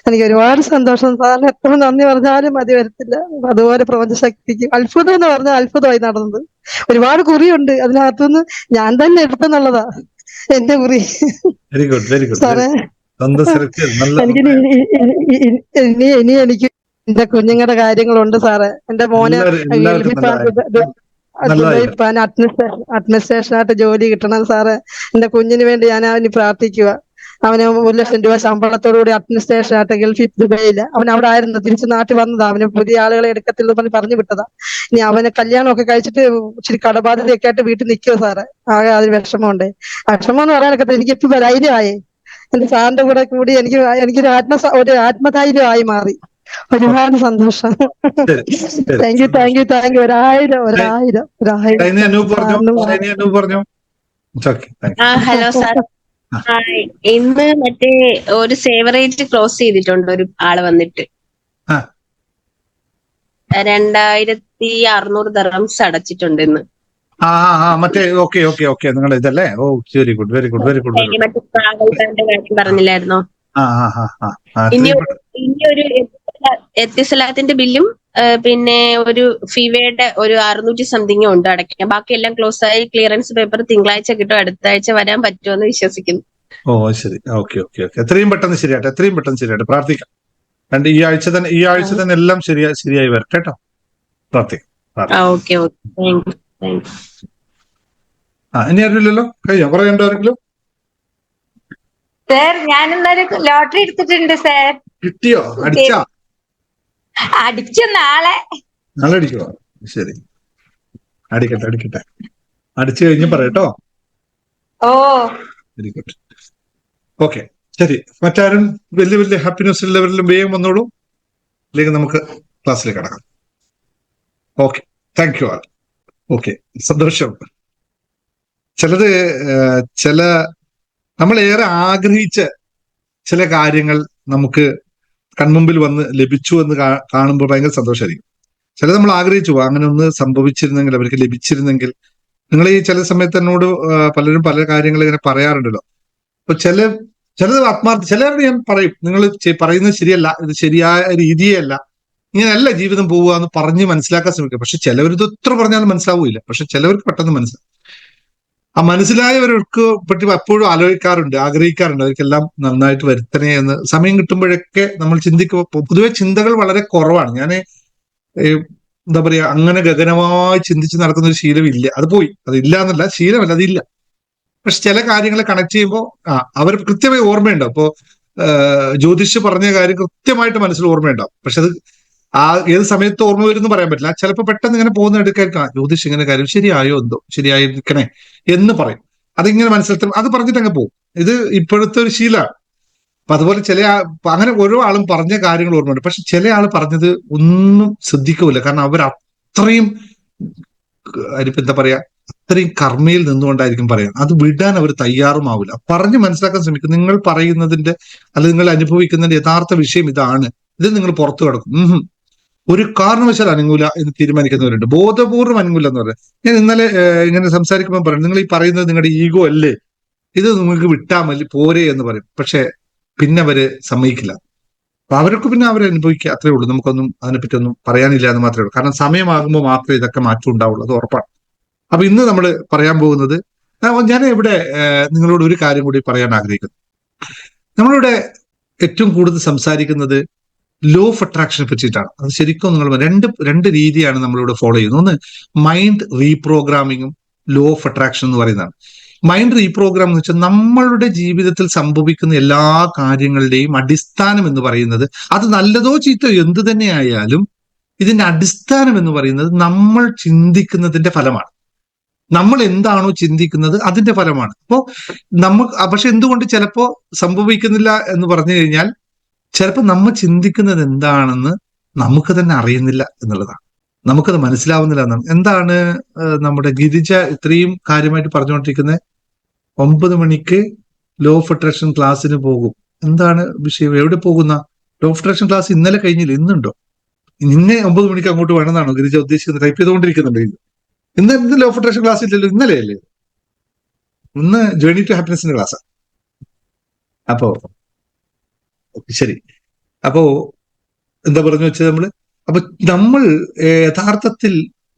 എനിക്ക് ഒരുപാട് സന്തോഷം. സാറിന് എത്ര നന്ദി പറഞ്ഞാലും മതി വരത്തില്ല. അതുപോലെ പ്രപഞ്ചശക്തിക്ക് അത്ഭുതം എന്ന് പറഞ്ഞാൽ അത്ഭുതമായി നടന്നത്. ഒരുപാട് കുറിയുണ്ട്, അതിനകത്തുനിന്ന് ഞാൻ തന്നെ എടുത്തെന്നുള്ളതാ എന്റെ കുറി. സാറേ, എനിക്ക് എന്റെ കുഞ്ഞുങ്ങളുടെ കാര്യങ്ങളുണ്ട് സാറേ. എന്റെ മോനെ അഡ്മിനിസ്ട്രേഷനായിട്ട് ജോലി കിട്ടണം സാറേ. എന്റെ കുഞ്ഞിന് വേണ്ടി ഞാൻ അവന് പ്രാർത്ഥിക്കുക. അവന് 1 ലക്ഷം രൂപ ശമ്പളത്തോടുകൂടി അഡ്മിനിസ്ട്രേഷനായിട്ട് ഗൾഫിൽ ദുബൈയില് അവൻ അവിടെ ആയിരുന്നു. തിരിച്ച് നാട്ടിൽ വന്നതാ. അവന് പുതിയ ആളുകളെ എടുക്കത്തില്ലെന്ന് പറഞ്ഞ് പറഞ്ഞു വിട്ടതാ. ഇനി അവനെ കല്യാണമൊക്കെ കഴിച്ചിട്ട് ഇച്ചിരി കടബാധ്യതയൊക്കെ ആയിട്ട് വീട്ടിൽ നിൽക്കുമോ സാറേ. ആകെ അതിന് വിഷമമുണ്ട്. വിഷമം എന്ന് പറയാനൊക്കെ എനിക്കിപ്പോ ധൈര്യമായി. എന്റെ സാറിന്റെ കൂടി എനിക്കൊരു ആത്മധൈര്യമായി മാറി. ഒരുപാട് സന്തോഷം. Thank you. ഒരായിരം. ഹലോ സാർ, ഇന്ന് മറ്റേ ഒരു സേവറേറ്റ് ക്ലോസ് ചെയ്തിട്ടുണ്ട് ഒരു ആള് വന്നിട്ട്. 2600 ദിർഹംസ് അടച്ചിട്ടുണ്ട് ഇന്ന്. മറ്റേ ഓക്കെ ഓക്കെ ഓക്കെ നിങ്ങൾ ഇതല്ലേ? Oh very good very good very good very good. മറ്റേ പ്രാഗൽഭ്യത്തിന്റെ കാര്യം പറഞ്ഞില്ലായിരുന്നോ? ഇനി ഒരു എത്തിസലാത്തിന്റെ ബില്ലും പിന്നെ ഒരു ഫിവയുടെ ഒരു 600 സംതിങ് ഉണ്ട് അടയ്ക്കാൻ. ബാക്കിയെല്ലാം ക്ലോസ് ആയി. ക്ലിയറൻസ് പേപ്പർ തിങ്കളാഴ്ച കിട്ടും. അടുത്ത ആഴ്ച വരാൻ പറ്റുമെന്ന് വിശ്വസിക്കുന്നു. ഓ ശരി, ഓക്കെ ഓക്കെ ഓക്കെ. എത്രയും പെട്ടെന്ന് ശരിയാട്ടെ, എത്രയും പെട്ടെന്ന് ശരിയാട്ടെ. പ്രാർത്ഥിക്കാം. ഈ ആഴ്ച തന്നെ എല്ലാം ശരിയായി വരട്ടെ കേട്ടോ. പ്രാർത്ഥിക്കാം. Okay okay, thank you thank you. ഇനി അറിയില്ലല്ലോ, കഴിയാം. പറയണ്ടോ ആരെങ്കിലും? സാർ ഞാനിന്നൊരു ലോട്ടറി എടുത്തിട്ടുണ്ട് സാർ. കിട്ടിയോ? അടിച്ചു. നാളെ അടിക്കുവോ? ശരി, അടിക്കട്ടെ അടിക്കട്ടെ. അടിച്ചു കഴിഞ്ഞ് പറയട്ടോ. ഓ വെരി ഗുഡ്. ഓക്കെ ശരി. മറ്റാരും വലിയ വലിയ ഹാപ്പിനെസ് ഉള്ളവരിലും വേഗം വന്നോളൂ, അല്ലെങ്കിൽ നമുക്ക് ക്ലാസ്സിലേക്ക് കടക്കാം. Okay, thank you all. Okay, സന്തോഷം. നമ്മൾ ഏറെ ആഗ്രഹിച്ച ചില കാര്യങ്ങൾ നമുക്ക് കൺമുമ്പിൽ വന്ന് ലഭിച്ചു എന്ന് കാണുമ്പോൾ ഭയങ്കര സന്തോഷമായിരിക്കും. ചിലത് നമ്മൾ ആഗ്രഹിച്ചു അങ്ങനെ ഒന്ന് സംഭവിച്ചിരുന്നെങ്കിൽ, അവർക്ക് ലഭിച്ചിരുന്നെങ്കിൽ. നിങ്ങൾ ഈ ചില സമയത്ത് എന്നോട് പലരും പല കാര്യങ്ങൾ ഇങ്ങനെ പറയാറുണ്ടല്ലോ. അപ്പൊ ചിലത് ആത്മാർത്ഥ, ചിലരോട് ഞാൻ പറയും നിങ്ങൾ പറയുന്നത് ശരിയല്ല, ഇത് ശരിയായ രീതിയേ അല്ല, ഇങ്ങനെയല്ല ജീവിതം പോവുക എന്ന് പറഞ്ഞ് മനസ്സിലാക്കാൻ ശ്രമിക്കുക. പക്ഷെ ചിലവരിത് എത്ര പറഞ്ഞാലും മനസ്സിലാവൂല. പക്ഷെ ചിലവർക്ക് പെട്ടെന്ന് മനസ്സിലാവും. ആ മനസ്സിലായവർക്ക് പറ്റി എപ്പോഴും ആലോചിക്കാറുണ്ട്, ആഗ്രഹിക്കാറുണ്ട് അവർക്കെല്ലാം നന്നായിട്ട് വരുത്തണേ എന്ന്. സമയം കിട്ടുമ്പോഴൊക്കെ നമ്മൾ ചിന്തിക്കുമ്പോൾ പൊതുവെ ചിന്തകൾ വളരെ കുറവാണ്. ഞാൻ എന്താ പറയാ, അങ്ങനെ ഗഗനമായി ചിന്തിച്ച് നടക്കുന്ന ഒരു ശീലമില്ല. അത് പോയി, അതില്ല എന്നല്ല, ശീലമല്ല, അതില്ല. പക്ഷെ ചില കാര്യങ്ങളെ കണക്ട് ചെയ്യുമ്പോൾ അവർ കൃത്യമായി ഓർമ്മയുണ്ടാവും. ഇപ്പോ ജ്യോതിഷ് പറഞ്ഞ കാര്യം കൃത്യമായിട്ട് മനസ്സിൽ ഓർമ്മയുണ്ടാവും. പക്ഷെ അത് ഏത് സമയത്ത് ഓർമ്മ വരുമെന്ന് പറയാൻ പറ്റില്ല. ചിലപ്പോൾ പെട്ടെന്ന് ഇങ്ങനെ പോകുന്ന എടുക്കാൻ ജ്യോതിഷ് ഇങ്ങനെ കാര്യം ശരിയായോ എന്തോ, ശരിയായിരിക്കണേ എന്ന് പറയും. അതിങ്ങനെ മനസ്സിലെത്തും, അത് പറഞ്ഞിട്ട് അങ്ങ് പോകും. ഇത് ഇപ്പോഴത്തെ ഒരു ശീലമാണ്. അപ്പൊ അതുപോലെ അങ്ങനെ ഓരോ ആളും പറഞ്ഞ കാര്യങ്ങൾ ഓർമ്മയുണ്ട്. പക്ഷെ ചില ആൾ പറഞ്ഞത് ഒന്നും ശ്രദ്ധിക്കൂല. കാരണം അവർ അത്രയും എന്താ പറയാ, അത്രയും കർമ്മയിൽ നിന്നുകൊണ്ടായിരിക്കും പറയാൻ. അത് വിടാൻ അവർ തയ്യാറുമാവില്ല. പറഞ്ഞ് മനസ്സിലാക്കാൻ ശ്രമിക്കും. നിങ്ങൾ പറയുന്നതിന്റെ അല്ലെങ്കിൽ നിങ്ങൾ അനുഭവിക്കുന്നതിന്റെ യഥാർത്ഥ വിഷയം ഇതാണ്, ഇത് നിങ്ങൾ പുറത്തു കിടക്കും. ഒരു കാരണവശാൽ അനങ്ങൂല എന്ന് തീരുമാനിക്കുന്നവരുണ്ട്. ബോധപൂർവ്വം അനങ്ങൂല എന്ന് പറയാം. ഞാൻ ഇന്നലെ ഇങ്ങനെ സംസാരിക്കുമ്പോൾ പറയും, നിങ്ങൾ ഈ പറയുന്നത് നിങ്ങളുടെ ഈഗോ അല്ലേ, ഇത് നിങ്ങൾക്ക് വിട്ടാ മതി പോരെ എന്ന് പറയും. പക്ഷെ പിന്നെ അവര് സമ്മതിക്കില്ല. അപ്പൊ അവർക്ക് പിന്നെ അവരെ അനുഭവിക്കുക, അത്രേ ഉള്ളൂ. നമുക്കൊന്നും അതിനെപ്പറ്റി ഒന്നും പറയാനില്ല എന്ന് മാത്രമേ ഉള്ളൂ. കാരണം സമയമാകുമ്പോൾ മാത്രമേ ഇതൊക്കെ മാറ്റം ഉണ്ടാവുള്ളൂ, അത് ഉറപ്പാണ്. അപ്പൊ ഇന്ന് നമ്മൾ പറയാൻ പോകുന്നത്, ഞാൻ ഇവിടെ നിങ്ങളോട് ഒരു കാര്യം കൂടി പറയാൻ ആഗ്രഹിക്കുന്നു. നമ്മളിവിടെ ഏറ്റവും കൂടുതൽ സംസാരിക്കുന്നത് ലോ ഓഫ് അട്രാക്ഷനെ പറ്റിയിട്ടാണ്. അത് ശരിക്കും നിങ്ങൾ രണ്ട് രീതിയാണ് നമ്മളിവിടെ ഫോളോ ചെയ്യുന്നത്. ഒന്ന് മൈൻഡ് റീപ്രോഗ്രാമിങ്ങും ലോ ഓഫ് അട്രാക്ഷൻ എന്ന് പറയുന്നതാണ്. മൈൻഡ് റീപ്രോഗ്രാം എന്ന് വെച്ചാൽ നമ്മളുടെ ജീവിതത്തിൽ സംഭവിക്കുന്ന എല്ലാ കാര്യങ്ങളുടെയും അടിസ്ഥാനം എന്ന് പറയുന്നത്, അത് നല്ലതോ ചീത്തയോ എന്ത് തന്നെ ആയാലും ഇതിന്റെ അടിസ്ഥാനം എന്ന് പറയുന്നത് നമ്മൾ ചിന്തിക്കുന്നതിന്റെ ഫലമാണ്. നമ്മൾ എന്താണോ ചിന്തിക്കുന്നത് അതിന്റെ ഫലമാണ്. അപ്പോ പക്ഷെ എന്തുകൊണ്ട് ചിലപ്പോ സംഭവിക്കുന്നില്ല എന്ന് പറഞ്ഞു കഴിഞ്ഞാൽ, ചിലപ്പോൾ നമ്മൾ ചിന്തിക്കുന്നത് എന്താണെന്ന് നമുക്ക് തന്നെ അറിയുന്നില്ല എന്നുള്ളതാണ്. നമുക്കത് മനസ്സിലാവുന്നില്ല എന്നാണ്. എന്താണ് നമ്മുടെ ഗിരിജ ഇത്രയും കാര്യമായിട്ട് പറഞ്ഞുകൊണ്ടിരിക്കുന്നത്? 9 മണിക്ക് ലോ ഓഫ് അട്രാക്ഷൻ ക്ലാസ്സിന് പോകും. എന്താണ് വിഷയം? എവിടെ പോകുന്ന? ലോ ഓഫ് അട്രാക്ഷൻ ക്ലാസ് ഇന്നലെ കഴിഞ്ഞില്ല, ഇന്നുണ്ടോ? ഇന്ന് 9 മണിക്ക് അങ്ങോട്ട് വേണമെന്നാണോ ഗിരിജ ഉദ്ദേശിക്കുന്നത്? ടൈപ്പ് ചെയ്തുകൊണ്ടിരിക്കുന്നുണ്ട്. ഇന്ന് ലോ ഓഫ് അട്രാക്ഷൻ ക്ലാസ് ഇല്ലല്ലോ, ഇന്നലെ അല്ലേ? ഇന്ന് ജേർണി ടു ഹാപ്പിനെസിന്റെ ക്ലാസ്സാണ്. അപ്പോ ശരി. അപ്പോ എന്താ പറഞ്ഞു വെച്ചത് നമ്മൾ യഥാർത്ഥത്തിൽ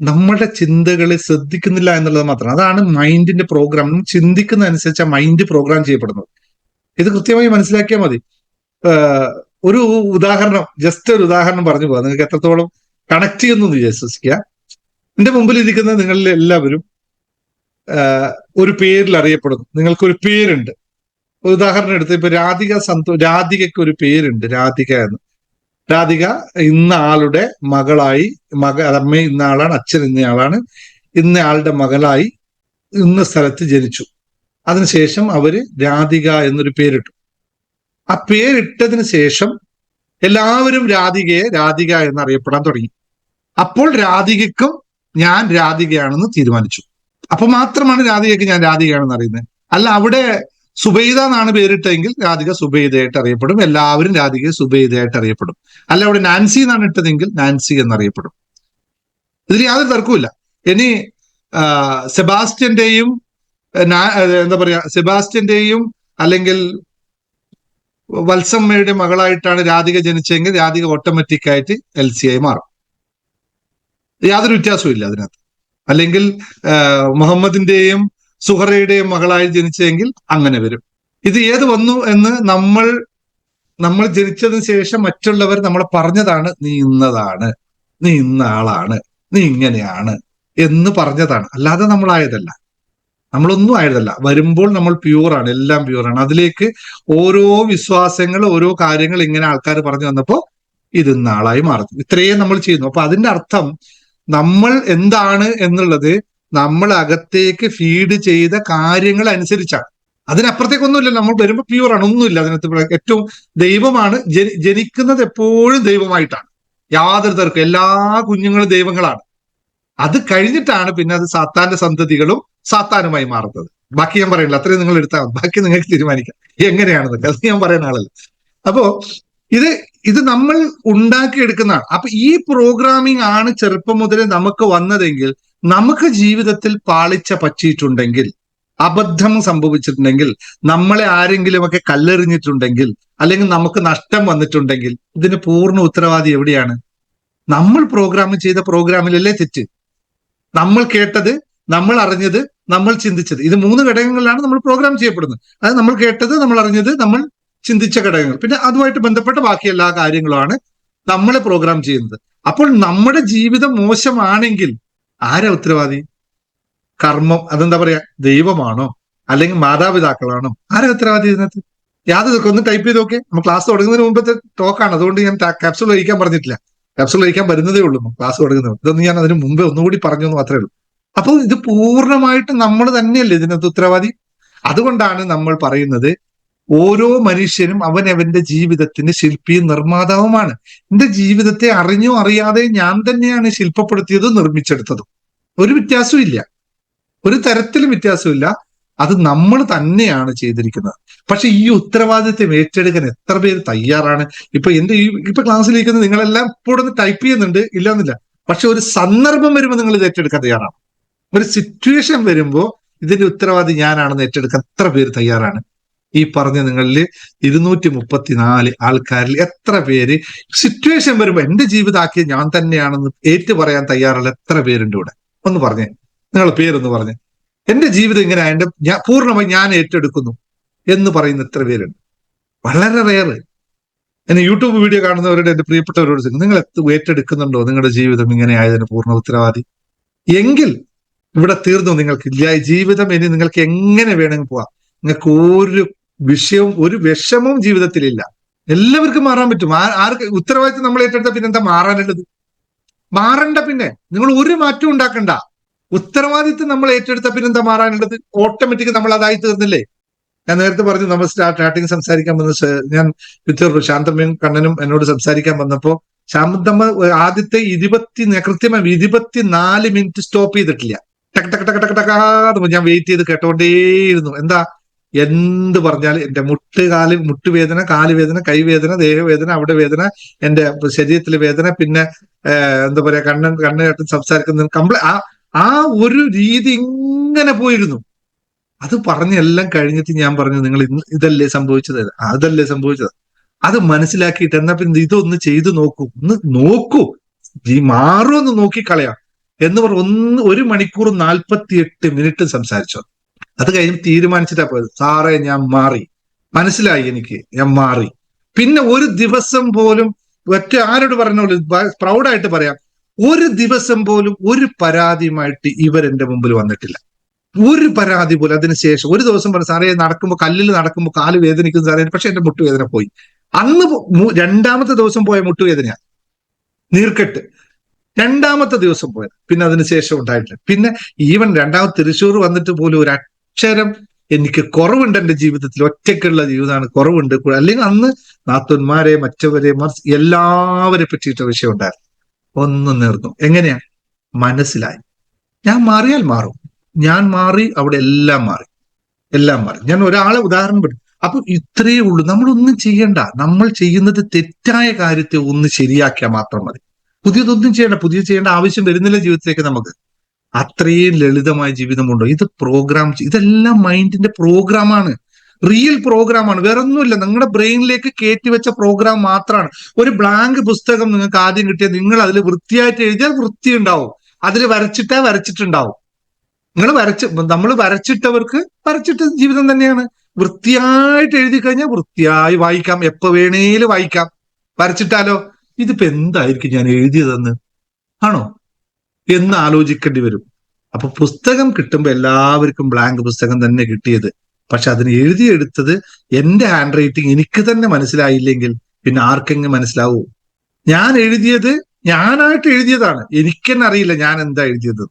നമ്മളുടെ ചിന്തകളെ ശ്രദ്ധിക്കുന്നില്ല എന്നുള്ളത് മാത്രമാണ്. അതാണ് മൈൻഡിന്റെ പ്രോഗ്രാം. നമ്മൾ ചിന്തിക്കുന്ന അനുസരിച്ച് ആ മൈൻഡ് പ്രോഗ്രാം ചെയ്യപ്പെടുന്നത്. ഇത് കൃത്യമായി മനസ്സിലാക്കിയാൽ മതി. ഒരു ഉദാഹരണം, ജസ്റ്റ് ഒരു ഉദാഹരണം പറഞ്ഞു പോകാം, നിങ്ങൾക്ക് എത്രത്തോളം കണക്ട് ചെയ്യുന്നു വിശ്വസിക്കുക. എന്റെ മുമ്പിൽ ഇരിക്കുന്ന നിങ്ങളിൽ എല്ലാവരും ഒരു പേരിൽ അറിയപ്പെടുന്നു. നിങ്ങൾക്കൊരു പേരുണ്ട്. ഉദാഹരണം എടുത്ത് ഇപ്പൊ രാധികയ്ക്ക് ഒരു പേരുണ്ട്, രാധിക എന്ന്. രാധിക ഇന്ന ആളുടെ മകളായി, അമ്മ ഇന്ന ആളാണ്, അച്ഛൻ ഇന്നയാളാണ്, ഇന്നയാളുടെ മകളായി ഇന്ന സ്ഥലത്ത് ജനിച്ചു. അതിനുശേഷം അവര് രാധിക എന്നൊരു പേരിട്ടു. ആ പേരിട്ടതിന് ശേഷം എല്ലാവരും രാധികയെ രാധിക എന്നറിയപ്പെടാൻ തുടങ്ങി. അപ്പോൾ രാധികയ്ക്കും ഞാൻ രാധികയാണെന്ന് തീരുമാനിച്ചു. അപ്പൊ മാത്രമാണ് രാധികയ്ക്ക് ഞാൻ രാധികയാണെന്ന് അറിയുന്നത്. അല്ല, അവിടെ സുബൈദ എന്നാണ് പേരിട്ടെങ്കിൽ രാധിക സുബൈദയായിട്ട് അറിയപ്പെടും. എല്ലാവരും രാധികയെ സുബൈദയായിട്ട് അറിയപ്പെടും. അല്ല, അവിടെ നാൻസി എന്നാണ് ഇട്ടതെങ്കിൽ നാൻസി എന്നറിയപ്പെടും. ഇതിൽ യാതൊരു തർക്കവുമില്ല. ഇനി സെബാസ്റ്റ്യന്റെയും എന്താ പറയാ സെബാസ്റ്റ്യന്റെയും അല്ലെങ്കിൽ വത്സമ്മയുടെ മകളായിട്ടാണ് രാധിക ജനിച്ചെങ്കിൽ രാധിക ഓട്ടോമാറ്റിക് ആയിട്ട് LC ആയി മാറും. യാതൊരു വ്യത്യാസവും ഇല്ല അതിനകത്ത്. അല്ലെങ്കിൽ മുഹമ്മദിന്റെയും സുഹറയുടെയും മകളായി ജനിച്ചെങ്കിൽ അങ്ങനെ വരും. ഇത് ഏത് വന്നു എന്ന് നമ്മൾ ജനിച്ചതിന് ശേഷം മറ്റുള്ളവർ നമ്മളെ പറഞ്ഞതാണ്, നീ ഇന്നതാണ്, നീ ഇന്ന ആളാണ്, നീ ഇങ്ങനെയാണ് എന്ന് പറഞ്ഞതാണ്. അല്ലാതെ നമ്മളായതല്ല, നമ്മളൊന്നും ആയതല്ല. വരുമ്പോൾ നമ്മൾ പ്യൂറാണ്, എല്ലാം പ്യൂറാണ്. അതിലേക്ക് ഓരോ വിശ്വാസങ്ങൾ, ഓരോ കാര്യങ്ങൾ ഇങ്ങനെ ആൾക്കാർ പറഞ്ഞു വന്നപ്പോ ഇത് ഇന്ന ആളായി മാറുന്നു. ഇത്രയും നമ്മൾ ചെയ്യുന്നു. അപ്പൊ അതിന്റെ അർത്ഥം നമ്മൾ എന്താണ് എന്നുള്ളത് നമ്മൾ അകത്തേക്ക് ഫീഡ് ചെയ്ത കാര്യങ്ങൾ അനുസരിച്ചാണ്. അതിനപ്പുറത്തേക്കൊന്നുമില്ല. നമ്മൾ വരുമ്പോൾ പ്യൂറാണ്, ഒന്നുമില്ല അതിനകത്ത്. ഏറ്റവും ദൈവമാണ്. ജനിക്കുന്നത് എപ്പോഴും ദൈവമായിട്ടാണ്, യാതൊരു തർക്കം. എല്ലാ കുഞ്ഞുങ്ങളും ദൈവങ്ങളാണ്. അത് കഴിഞ്ഞിട്ടാണ് പിന്നെ അത് സാത്താന്റെ സന്തതികളും സാത്താനുമായി മാറുന്നത്. ബാക്കി ഞാൻ പറയില്ല, അത്രയും നിങ്ങൾ എടുത്താൽ മതി. ബാക്കി നിങ്ങൾക്ക് തീരുമാനിക്കാം എങ്ങനെയാണെന്നൊക്കെ. അത് ഞാൻ പറയുന്ന ആളല്ല. അപ്പോ ഇത് നമ്മൾ ഉണ്ടാക്കിയെടുക്കുന്നതാണ്. അപ്പൊ ഈ പ്രോഗ്രാമിംഗ് ആണ് ചെറുപ്പം മുതലേ നമുക്ക് വന്നതെങ്കിൽ, നമുക്ക് ജീവിതത്തിൽ പാളിച്ച പറ്റിയിട്ടുണ്ടെങ്കിൽ, അബദ്ധം സംഭവിച്ചിട്ടുണ്ടെങ്കിൽ, നമ്മളെ ആരെങ്കിലുമൊക്കെ കല്ലെറിഞ്ഞിട്ടുണ്ടെങ്കിൽ, അല്ലെങ്കിൽ നമുക്ക് നഷ്ടം വന്നിട്ടുണ്ടെങ്കിൽ, ഇതിന് പൂർണ്ണ ഉത്തരവാദി എവിടെയാണ്? നമ്മൾ പ്രോഗ്രാം ചെയ്ത പ്രോഗ്രാമിലല്ലേ തെറ്റ്? നമ്മൾ കേട്ടത്, നമ്മൾ അറിഞ്ഞത്, നമ്മൾ ചിന്തിച്ചത്, ഇത് 3 ഘടകങ്ങളിലാണ് നമ്മൾ പ്രോഗ്രാം ചെയ്യപ്പെടുന്നത്. അത് നമ്മൾ കേട്ടത്, നമ്മൾ അറിഞ്ഞത്, നമ്മൾ ചിന്തിച്ച ഘടകങ്ങൾ, പിന്നെ അതുമായിട്ട് ബന്ധപ്പെട്ട ബാക്കി എല്ലാ കാര്യങ്ങളുമാണ് നമ്മളെ പ്രോഗ്രാം ചെയ്യുന്നത്. അപ്പോൾ നമ്മുടെ ജീവിതം മോശമാണെങ്കിൽ ആരാ ഉത്തരവാദി? കർമ്മം, അതെന്താ പറയാ, ദൈവമാണോ അല്ലെങ്കിൽ മാതാപിതാക്കളാണോ? ആരാ ഉത്തരവാദി ഇതിനകത്ത്? യാതൊക്കെ ഒന്ന് ടൈപ്പ് ചെയ്ത് നോക്കെ. നമ്മൾ ക്ലാസ് തുടങ്ങുന്നതിന് മുമ്പത്തെ ടോക്കാണ്, അതുകൊണ്ട് ഞാൻ ക്യാപ്സൂൾ കഴിക്കാൻ പറഞ്ഞിട്ടില്ല. ക്യാപ്സൂൾ കഴിക്കാൻ വരുന്നതേ ഉള്ളൂ ക്ലാസ് തുടങ്ങുന്നത്. ഇതൊന്നും ഞാൻ അതിന് മുമ്പേ ഒന്നുകൂടി പറഞ്ഞു എന്ന് മാത്രമേ ഉള്ളൂ. അപ്പോൾ ഇത് പൂർണ്ണമായിട്ട് നമ്മൾ തന്നെയല്ലേ ഇതിനകത്ത് ഉത്തരവാദി. അതുകൊണ്ടാണ് നമ്മൾ പറയുന്നത് ഓരോ മനുഷ്യനും അവനവന്റെ ജീവിതത്തിന്റെ ശില്പിയും നിർമ്മാതാവുമാണ്. എന്റെ ജീവിതത്തെ അറിഞ്ഞോ അറിയാതെ ഞാൻ തന്നെയാണ് ശില്പപ്പെടുത്തിയതും നിർമ്മിച്ചെടുത്തതും. ഒരു വ്യത്യാസവും ഇല്ല, ഒരു തരത്തിലും വ്യത്യാസമില്ല. അത് നമ്മൾ തന്നെയാണ് ചെയ്തിരിക്കുന്നത്. പക്ഷെ ഈ ഉത്തരവാദിത്വം ഏറ്റെടുക്കാൻ എത്ര പേര് തയ്യാറാണ്? ഇപ്പൊ ക്ലാസ്സിലിരിക്കുന്നത് നിങ്ങളെല്ലാം ഇപ്പോഴൊന്ന് ടൈപ്പ് ചെയ്യുന്നുണ്ട്, ഇല്ലെന്നില്ല. പക്ഷെ ഒരു സന്ദർഭം വരുമ്പോൾ നിങ്ങൾ ഇത് ഏറ്റെടുക്കാൻ തയ്യാറാണ്. ഒരു സിറ്റുവേഷൻ വരുമ്പോൾ ഇതിന്റെ ഉത്തരവാദി ഞാനാണെന്ന് ഏറ്റെടുക്കാൻ എത്ര പേര് തയ്യാറാണ്? ഈ പറഞ്ഞ നിങ്ങളിൽ 234 ആൾക്കാരിൽ എത്ര പേര് സിറ്റുവേഷൻ വരുമ്പോ എന്റെ ജീവിതമാക്കിയ ഞാൻ തന്നെയാണെന്ന് ഏറ്റു പറയാൻ തയ്യാറുള്ള എത്ര പേരുണ്ട് ഇവിടെ? ഒന്ന് പറഞ്ഞേ, നിങ്ങളുടെ പേരൊന്ന് പറഞ്ഞേ. എന്റെ ജീവിതം ഇങ്ങനെ പൂർണ്ണമായി ഞാൻ ഏറ്റെടുക്കുന്നു എന്ന് പറയുന്ന എത്ര പേരുണ്ട്? വളരെ റെയർ. എന്നെ യൂട്യൂബ് വീഡിയോ കാണുന്നവരുടെ എന്റെ പ്രിയപ്പെട്ടവരോട് നിങ്ങൾ ഏറ്റെടുക്കുന്നുണ്ടോ നിങ്ങളുടെ ജീവിതം ഇങ്ങനെ ആയതിന് പൂർണ്ണ ഉത്തരവാദി? എങ്കിൽ ഇവിടെ തീർന്നു. നിങ്ങൾക്ക് ജീവിതം ഇനി നിങ്ങൾക്ക് എങ്ങനെ വേണമെങ്കിൽ പോവാം. നിങ്ങൾക്ക് ഒരു വിഷയവും ഒരു വിഷമവും ജീവിതത്തിലില്ല. എല്ലാവർക്കും മാറാൻ പറ്റും. ആർക്ക് ഉത്തരവാദിത്വം നമ്മൾ ഏറ്റെടുത്ത പിന്നെ എന്താ മാറാനുള്ളത്? മാറണ്ട. പിന്നെ നിങ്ങൾ ഒരു മാറ്റവും ഉണ്ടാക്കണ്ട. ഉത്തരവാദിത്വം നമ്മൾ ഏറ്റെടുത്ത പിന്നെ എന്താ മാറാനുള്ളത്? ഓട്ടോമാറ്റിക് നമ്മൾ അതായി തീർന്നില്ലേ? ഞാൻ നേരത്തെ പറഞ്ഞു, നമ്മൾ സ്റ്റാർട്ടിങ് സംസാരിക്കാൻ വന്ന ഞാൻ ശാന്തമ്മയും കണ്ണനും എന്നോട് സംസാരിക്കാൻ വന്നപ്പോ ശാന്തമ്മ ആദ്യത്തെ കൃത്യമായി 24 മിനിറ്റ് സ്റ്റോപ്പ് ചെയ്തിട്ടില്ല. ടക്ക് ടക്ക് ടക്ക് ടക്ക് ടക്കാന്ന് ഞാൻ വെയിറ്റ് ചെയ്ത് കേട്ടോണ്ടേയിരുന്നു. എന്ത് പറഞ്ഞാൽ എന്റെ മുട്ടുവേദന, കാലുവേദന, കൈവേദന, ദേഹവേദന, അവിടെ വേദന, എന്റെ ശരീരത്തിലെ വേദന, പിന്നെ എന്താ പറയാ കണ്ണായിട്ട് സംസാരിക്കുന്ന ആ ഒരു രീതി ഇങ്ങനെ പോയിരുന്നു. അത് പറഞ്ഞെല്ലാം കഴിഞ്ഞിട്ട് ഞാൻ പറഞ്ഞു, നിങ്ങൾ ഇതല്ലേ സംഭവിച്ചത്, അതല്ലേ സംഭവിച്ചത്. അത് മനസ്സിലാക്കിയിട്ട് എന്നാ പിന്നെ ഇതൊന്ന് ചെയ്തു നോക്കൂ, മാറുമെന്ന് നോക്കിക്കളയാം എന്ന് പറഞ്ഞ് 1 മണിക്കൂർ 48 മിനിറ്റ് സംസാരിച്ചു. അത് കഴിഞ്ഞ് തീരുമാനിച്ചിട്ടാ പോയത്. സാറേ ഞാൻ മാറി, മനസ്സിലായി എനിക്ക്, ഞാൻ മാറി. പിന്നെ ഒരു ദിവസം പോലും ആരോട് പറഞ്ഞോളൂ, പ്രൗഡായിട്ട് പറയാം, ഒരു ദിവസം പോലും ഒരു പരാതിയുമായിട്ട് ഇവരെന്റെ മുമ്പിൽ വന്നിട്ടില്ല. ഒരു പരാതി പോലും. അതിനുശേഷം ഒരു ദിവസം പറഞ്ഞു, സാറേ നടക്കുമ്പോൾ കല്ലിൽ നടക്കുമ്പോൾ കാല് വേദനിക്കുന്നു സാറേ, പക്ഷെ എന്റെ മുട്ടുവേദന പോയി. അന്ന് 2ാമത്തെ ദിവസം പോയ മുട്ടുവേദനയാണ്, നീർക്കെട്ട്. 2ാമത്തെ ദിവസം പോയത്, പിന്നെ അതിനുശേഷം ഉണ്ടായിട്ടില്ല. പിന്നെ ഈവൻ 2ാമത് തൃശ്ശൂർ വന്നിട്ട് പോലും ഒരു അക്ഷരം എനിക്ക് കുറവുണ്ട്. എന്റെ ജീവിതത്തിൽ ഒറ്റയ്ക്കുള്ള ജീവിതമാണ്, കുറവുണ്ട്. അല്ലെങ്കിൽ അന്ന് നാത്തന്മാരെ, മറ്റവരെ, എല്ലാവരെ പറ്റിയിട്ട വിഷയം ഉണ്ടായിരുന്നു. ഒന്നും നേർന്നു. എങ്ങനെയാ? മനസ്സിലായി. ഞാൻ മാറിയാൽ മാറും. ഞാൻ മാറി, അവിടെ എല്ലാം മാറി. ഞാൻ ഒരാളെ ഉദാഹരണം പെട്ടു. അപ്പൊ ഇത്രയേ ഉള്ളൂ. നമ്മളൊന്നും ചെയ്യണ്ട. നമ്മൾ ചെയ്യുന്നത് തെറ്റായ കാര്യത്തെ ഒന്ന് ശരിയാക്കിയാൽ മാത്രം മതി. പുതിയതൊന്നും ചെയ്യണ്ട. ചെയ്യേണ്ട ആവശ്യം വരുന്നില്ല ജീവിതത്തിലേക്ക് നമുക്ക്. അത്രയും ലളിതമായ ജീവിതമുണ്ടോ? ഇത് പ്രോഗ്രാം, ഇതെല്ലാം മൈൻഡിന്റെ പ്രോഗ്രാമാണ്, റിയൽ പ്രോഗ്രാമാണ്, വേറെ ഒന്നുമില്ല. നിങ്ങളുടെ ബ്രെയിനിലേക്ക് കയറ്റി വെച്ച പ്രോഗ്രാം മാത്രമാണ്. ഒരു ബ്ലാങ്ക് പുസ്തകം നിങ്ങൾക്ക് ആദ്യം കിട്ടിയാൽ നിങ്ങൾ അതിൽ വൃത്തിയായിട്ട് എഴുതിയാൽ വൃത്തി ഉണ്ടാവും, അതിൽ വരച്ചിട്ടുണ്ടാവും. നമ്മൾ വരച്ചിട്ടവർക്ക് വരച്ചിട്ട ജീവിതം തന്നെയാണ്. വൃത്തിയായിട്ട് എഴുതി കഴിഞ്ഞാൽ വൃത്തിയായി വായിക്കാം, എപ്പോ വേണേലും വായിക്കാം. വരച്ചിട്ടാലോ ഇതിപ്പോ എന്തായിരിക്കും ഞാൻ എഴുതിയതെന്ന് ആണോ എന്ന് ആലോചിക്കേണ്ടി വരും. അപ്പൊ പുസ്തകം കിട്ടുമ്പോ എല്ലാവർക്കും ബ്ലാങ്ക് പുസ്തകം തന്നെ കിട്ടിയത്. പക്ഷെ അതിന് എഴുതിയെടുത്തത് എന്റെ ഹാൻഡ് റൈറ്റിംഗ് എനിക്ക് തന്നെ മനസ്സിലായില്ലെങ്കിൽ പിന്നെ ആർക്കെങ്കിലും മനസ്സിലാവൂ? ഞാൻ എഴുതിയത് ഞാനായിട്ട് എഴുതിയതാണ്, എനിക്ക് തന്നെ അറിയില്ല ഞാൻ എന്താ എഴുതിയത്.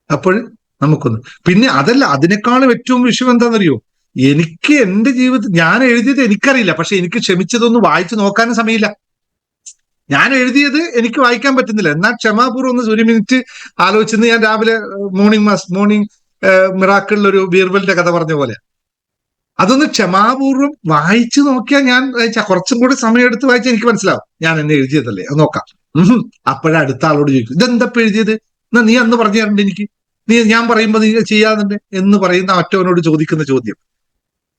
അപ്പോൾ നമുക്കൊന്ന്, പിന്നെ അതല്ല, അതിനേക്കാളും ഏറ്റവും വിഷയം എന്താണെന്നറിയോ? എനിക്ക് എന്റെ ജീവിതത്തിൽ ഞാൻ എഴുതിയത് എനിക്കറിയില്ല, പക്ഷെ എനിക്ക് ക്ഷമിച്ചതൊന്നും വായിച്ചു നോക്കാനും സമയമില്ല. ഞാൻ എഴുതിയത് എനിക്ക് വായിക്കാൻ പറ്റുന്നില്ല, എന്നാൽ ക്ഷമാപൂർവ്വം ഒന്ന് ഒരു മിനിറ്റ് ആലോചിച്ചെന്ന് ഞാൻ രാവിലെ മോർണിംഗ് മിറാക്കിളിലൊരു ബീർബലിന്റെ കഥ പറഞ്ഞ പോലെ അതൊന്ന് ക്ഷമാപൂർവ്വം വായിച്ചു നോക്കിയാൽ ഞാൻ കുറച്ചും കൂടി സമയം എടുത്ത് വായിച്ചാൽ എനിക്ക് മനസ്സിലാവും ഞാൻ എന്നെ എഴുതിയതല്ലേ, അത് നോക്കാം. അപ്പോഴേ അടുത്ത ആളോട് ചോദിക്കും ഇതെന്തപ്പോ എഴുതിയത്, എന്നാ നീ അന്ന് പറഞ്ഞു തരണ്ട എനിക്ക്, ഞാൻ പറയുമ്പോ നീ ചെയ്യാറുണ്ട് എന്ന് പറയുന്ന മറ്റവനോട് ചോദിക്കുന്ന ചോദ്യം,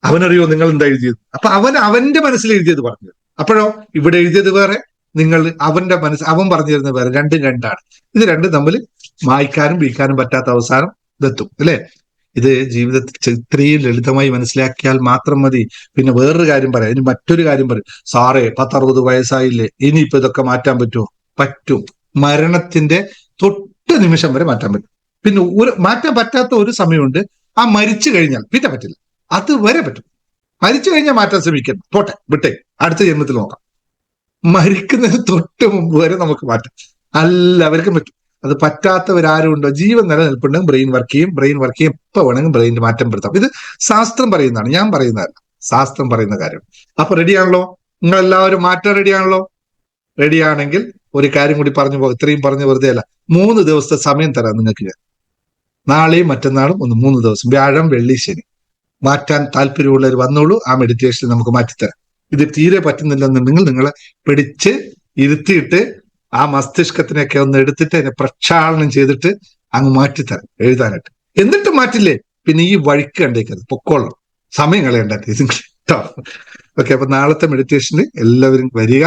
അവനറിയോ നിങ്ങൾ എന്താ എഴുതിയത്? അപ്പൊ അവന്റെ മനസ്സിൽ എഴുതിയത് പറഞ്ഞു. അപ്പോഴോ ഇവിടെ എഴുതിയത് വേറെ, അവൻ പറഞ്ഞു തരുന്നത് വേറെ, രണ്ടും രണ്ടാണ്. ഇത് രണ്ടും തമ്മിൽ വായിക്കാനും വീക്കാനും പറ്റാത്ത അവസാനം ഇതെത്തും അല്ലെ? ഇത് ജീവിതത്തിൽ ഇത്രയും ലളിതമായി മനസ്സിലാക്കിയാൽ മാത്രം മതി. പിന്നെ വേറൊരു കാര്യം പറയാം, ഇനി മറ്റൊരു കാര്യം പറയും, സാറേ 10-60 വയസ്സായില്ലേ, ഇനിയിപ്പോ ഇതൊക്കെ മാറ്റാൻ പറ്റുമോ? പറ്റും. മരണത്തിന്റെ തൊട്ട് നിമിഷം വരെ മാറ്റാൻ പറ്റും. പിന്നെ മാറ്റാൻ പറ്റാത്ത ഒരു സമയമുണ്ട്, ആ മരിച്ചു കഴിഞ്ഞാൽ പിന്നെ പറ്റില്ല, അതുവരെ പറ്റും. മരിച്ചു കഴിഞ്ഞാൽ മാറ്റാൻ ശ്രമിക്കണം, പോട്ടെ വിട്ടേ, അടുത്ത ജന്മത്തിൽ നോക്കാം. മരിക്കുന്നതിന് തൊട്ട് മുമ്പ് വരെ നമുക്ക് മാറ്റാം, എല്ലാവർക്കും പറ്റും. അത് പറ്റാത്തവരാരും ഉണ്ടോ? ജീവൻ നിലനിൽപ്പുണ്ടെങ്കിൽ ബ്രെയിൻ വർക്ക് ചെയ്യും, എപ്പോ വേണമെങ്കിലും ബ്രെയിനിൽ മാറ്റം വരുത്താം. ഇത് ശാസ്ത്രം പറയുന്നതാണ്, ഞാൻ പറയുന്നതല്ല, ശാസ്ത്രം പറയുന്ന കാര്യം. അപ്പൊ റെഡിയാണല്ലോ? നിങ്ങൾ എല്ലാവരും മാറ്റാൻ റെഡിയാണല്ലോ? റെഡിയാണെങ്കിൽ ഒരു കാര്യം കൂടി പറഞ്ഞു പോകും, ഇത്രയും പറഞ്ഞു വെറുതെ അല്ല. 3 ദിവസത്തെ സമയം തരാം നിങ്ങൾക്ക് ഞാൻ, നാളെയും മറ്റന്നാളും 3 ദിവസം, വ്യാഴം വെള്ളി ശനി. മാറ്റാൻ താല്പര്യമുള്ളവർ വന്നോളൂ, ആ മെഡിറ്റേഷനിൽ നമുക്ക് മാറ്റിത്തരാം. ഇത് തീരെ പറ്റുന്നില്ലെന്നുണ്ടെങ്കിൽ നിങ്ങളെ പിടിച്ച് ഇരുത്തിയിട്ട് ആ മസ്തിഷ്കത്തിനൊക്കെ ഒന്ന് എടുത്തിട്ട് അതിനെ പ്രക്ഷാളനം ചെയ്തിട്ട് അങ്ങ് മാറ്റിത്തരാം എഴുതാനായിട്ട്. എന്നിട്ട് മാറ്റില്ലേ പിന്നെ ഈ വഴിക്ക് കണ്ടേക്കത് പൊക്കോളണം, സമയം കളയണ്ടേ. ഓക്കെ, അപ്പൊ നാളത്തെ മെഡിറ്റേഷന് എല്ലാവരും വരിക.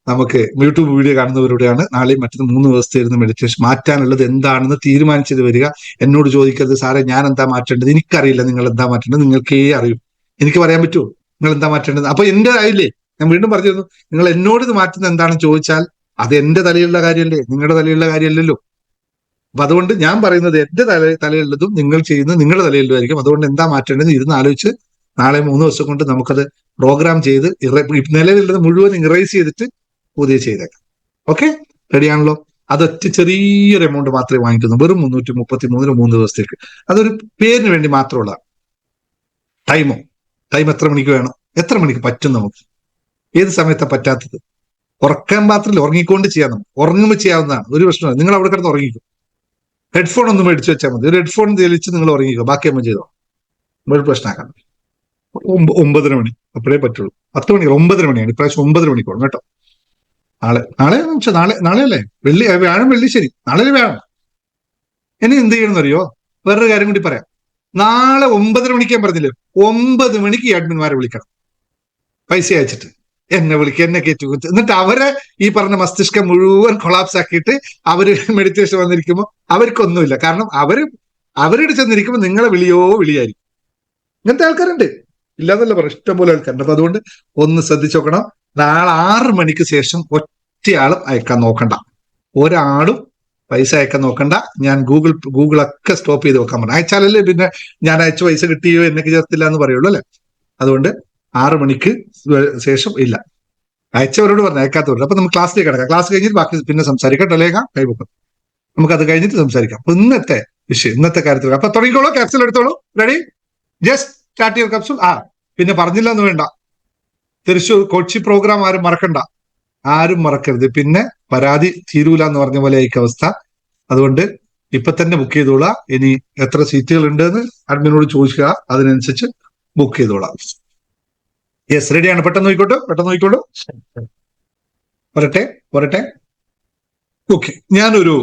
നമുക്ക് യൂട്യൂബ് വീഡിയോ കാണുന്നവരോടെയാണ് നാളെയും മറ്റൊന്ന് 3 ദിവസത്തെ ഇരുന്ന് മെഡിറ്റേഷൻ മാറ്റാനുള്ളത് എന്താണെന്ന് തീരുമാനിച്ചത് വരിക. എന്നോട് ചോദിക്കരുത് സാറേ ഞാൻ എന്താ മാറ്റേണ്ടത്, എനിക്കറിയില്ല നിങ്ങൾ എന്താ മാറ്റേണ്ടത്, നിങ്ങൾക്കേ അറിയൂ. എനിക്ക് പറയാൻ പറ്റുമോ നിങ്ങൾ എന്താ മാറ്റേണ്ടത്? അപ്പൊ എന്റെ ആയില്ലേ, ഞാൻ വീണ്ടും പറഞ്ഞിരുന്നു, നിങ്ങൾ എന്നോട് ഇത് മാറ്റുന്നത് എന്താണെന്ന് ചോദിച്ചാൽ അത് എന്റെ തലയിലുള്ള കാര്യമല്ലേ, നിങ്ങളുടെ തലയിലുള്ള കാര്യമല്ലല്ലോ. അപ്പൊ അതുകൊണ്ട് ഞാൻ പറയുന്നത് എന്റെ തലയിലുള്ളതും നിങ്ങൾ ചെയ്യുന്നത് നിങ്ങളുടെ തലയിലുമായിരിക്കും. അതുകൊണ്ട് എന്താ മാറ്റേണ്ടത് ഇരുന്ന് ആലോചിച്ച് നാളെ 3 ദിവസം കൊണ്ട് നമുക്കത് പ്രോഗ്രാം ചെയ്ത് നിലവിലുള്ളത് മുഴുവൻ ഇറേസ് ചെയ്തിട്ട് പുതിയ ചെയ്തേക്കാം. ഓക്കെ, റെഡിയാണല്ലോ? അതൊറ്റ ചെറിയൊരു എമൗണ്ട് മാത്രമേ വാങ്ങിക്കുന്നു, വെറും 333 3 ദിവസത്തേക്ക്. അതൊരു പേരിന് വേണ്ടി മാത്രമുള്ളതാണ്. ടൈം എത്ര മണിക്ക് വേണം, എത്ര മണിക്ക് പറ്റും, നമുക്ക് ഏത് സമയത്താണ് പറ്റാത്തത്? ഉറക്കാൻ മാത്രമല്ല, ഉറങ്ങിക്കൊണ്ട് ചെയ്യാം, നമുക്ക് ഉറങ്ങുമ്പോൾ ചെയ്യാവുന്നതാണ്, ഒരു പ്രശ്നമില്ല. നിങ്ങൾ അവിടെ കിടന്ന് ഉറങ്ങിക്കും, ഹെഡ്ഫോൺ ഒന്ന് മേടിച്ചു വെച്ചാൽ മതി, ഒരു ഹെഡ്ഫോൺ തെളിച്ച് നിങ്ങൾ ഉറങ്ങിക്കോ, ബാക്കി അമ്മ ചെയ്തോ, ഒരു പ്രശ്നമാക്കാൻ. 9 മണി അപ്പോഴേ പറ്റുള്ളൂ, 10 മണി 9 മണിയാണ് ഇപ്രാവശ്യം, 9 മണിക്കോളും കേട്ടോ. നാളെ അല്ലേ വ്യാഴം വെള്ളി ശരി, നാളെ വ്യാഴം. ഇനി എന്ത് ചെയ്യണമെന്നറിയോ? വേറൊരു കാര്യം കൂടി പറയാം. നാളെ 9 മണിക്ക് ഞാൻ പറഞ്ഞില്ലേ, 9 മണിക്ക് ഈ അഡ്മിന്മാരെ വിളിക്കണം, പൈസ അയച്ചിട്ട് എന്നെ വിളിക്കുക, എന്നെ കയറ്റി കുറിച്ച്, എന്നിട്ട് അവരെ ഈ പറഞ്ഞ മസ്തിഷ്കം മുഴുവൻ കൊളാപ്സ് ആക്കിയിട്ട് അവര് മെഡിറ്റേഷൻ വന്നിരിക്കുമ്പോൾ അവർക്കൊന്നുമില്ല. കാരണം അവരുടെ ചെന്നിരിക്കുമ്പോൾ നിങ്ങളെ വിളിയായിരിക്കും. ഇങ്ങനത്തെ ആൾക്കാരുണ്ട്, ഇല്ലാന്നല്ല പറ, ഇഷ്ടംപോലെ ആൾക്കാരുണ്ട്. അപ്പൊ അതുകൊണ്ട് ഒന്ന് ശ്രദ്ധിച്ചു നോക്കണം. നാളെ 6 മണിക്ക് ശേഷം ഒറ്റയാളും അയക്കാൻ നോക്കണ്ട, ഒരാളും പൈസ അയക്കാൻ നോക്കണ്ട. ഞാൻ ഗൂഗിളൊക്കെ സ്റ്റോപ്പ് ചെയ്ത് വെക്കാൻ പറഞ്ഞു. അയച്ചാലല്ലേ പിന്നെ ഞാൻ അയച്ച പൈസ കിട്ടിയോ എന്നൊക്കെ ചേർത്തില്ല എന്ന് പറയുള്ളൂ അല്ലെ. അതുകൊണ്ട് 6 മണിക്ക് ശേഷം ഇല്ല. അയച്ചവരോട് പറഞ്ഞു, അയക്കാത്തവരോട്. അപ്പൊ നമുക്ക് ക്ലാസ്സിലേക്ക് കിടക്കാം, ക്ലാസ് കഴിഞ്ഞിട്ട് ബാക്കി പിന്നെ സംസാരിക്കാം. ലേഖ കൈപൊക്കം, നമുക്ക് അത് കഴിഞ്ഞിട്ട് സംസാരിക്കാം. അപ്പൊ ഇന്നത്തെ വിഷയം, ഇന്നത്തെ കാര്യത്തിൽ അപ്പൊ തുടങ്ങിക്കോളൂ, ക്യാപ്സുൽ എടുത്തോളൂ. Ready? Just start your capsule. പിന്നെ പറഞ്ഞില്ല എന്ന് വേണ്ട, തൃശ്ശൂർ കൊച്ചി പ്രോഗ്രാം ആരും മറക്കരുത്. പിന്നെ പരാതി തീരൂല എന്ന് പറഞ്ഞ പോലെ ആയിരിക്കും അവസ്ഥ. അതുകൊണ്ട് ഇപ്പൊ തന്നെ ബുക്ക് ചെയ്തോളാം. ഇനി എത്ര സീറ്റുകൾ ഉണ്ടെന്ന് അഡ്മിനോട് ചോദിക്കുക, അതിനനുസരിച്ച് ബുക്ക് ചെയ്തോളാം. യെസ്, റെഡിയാണ്. പെട്ടെന്ന് നോക്കിക്കോട്ടു. വരട്ടെ. ഓക്കെ, ഞാനൊരു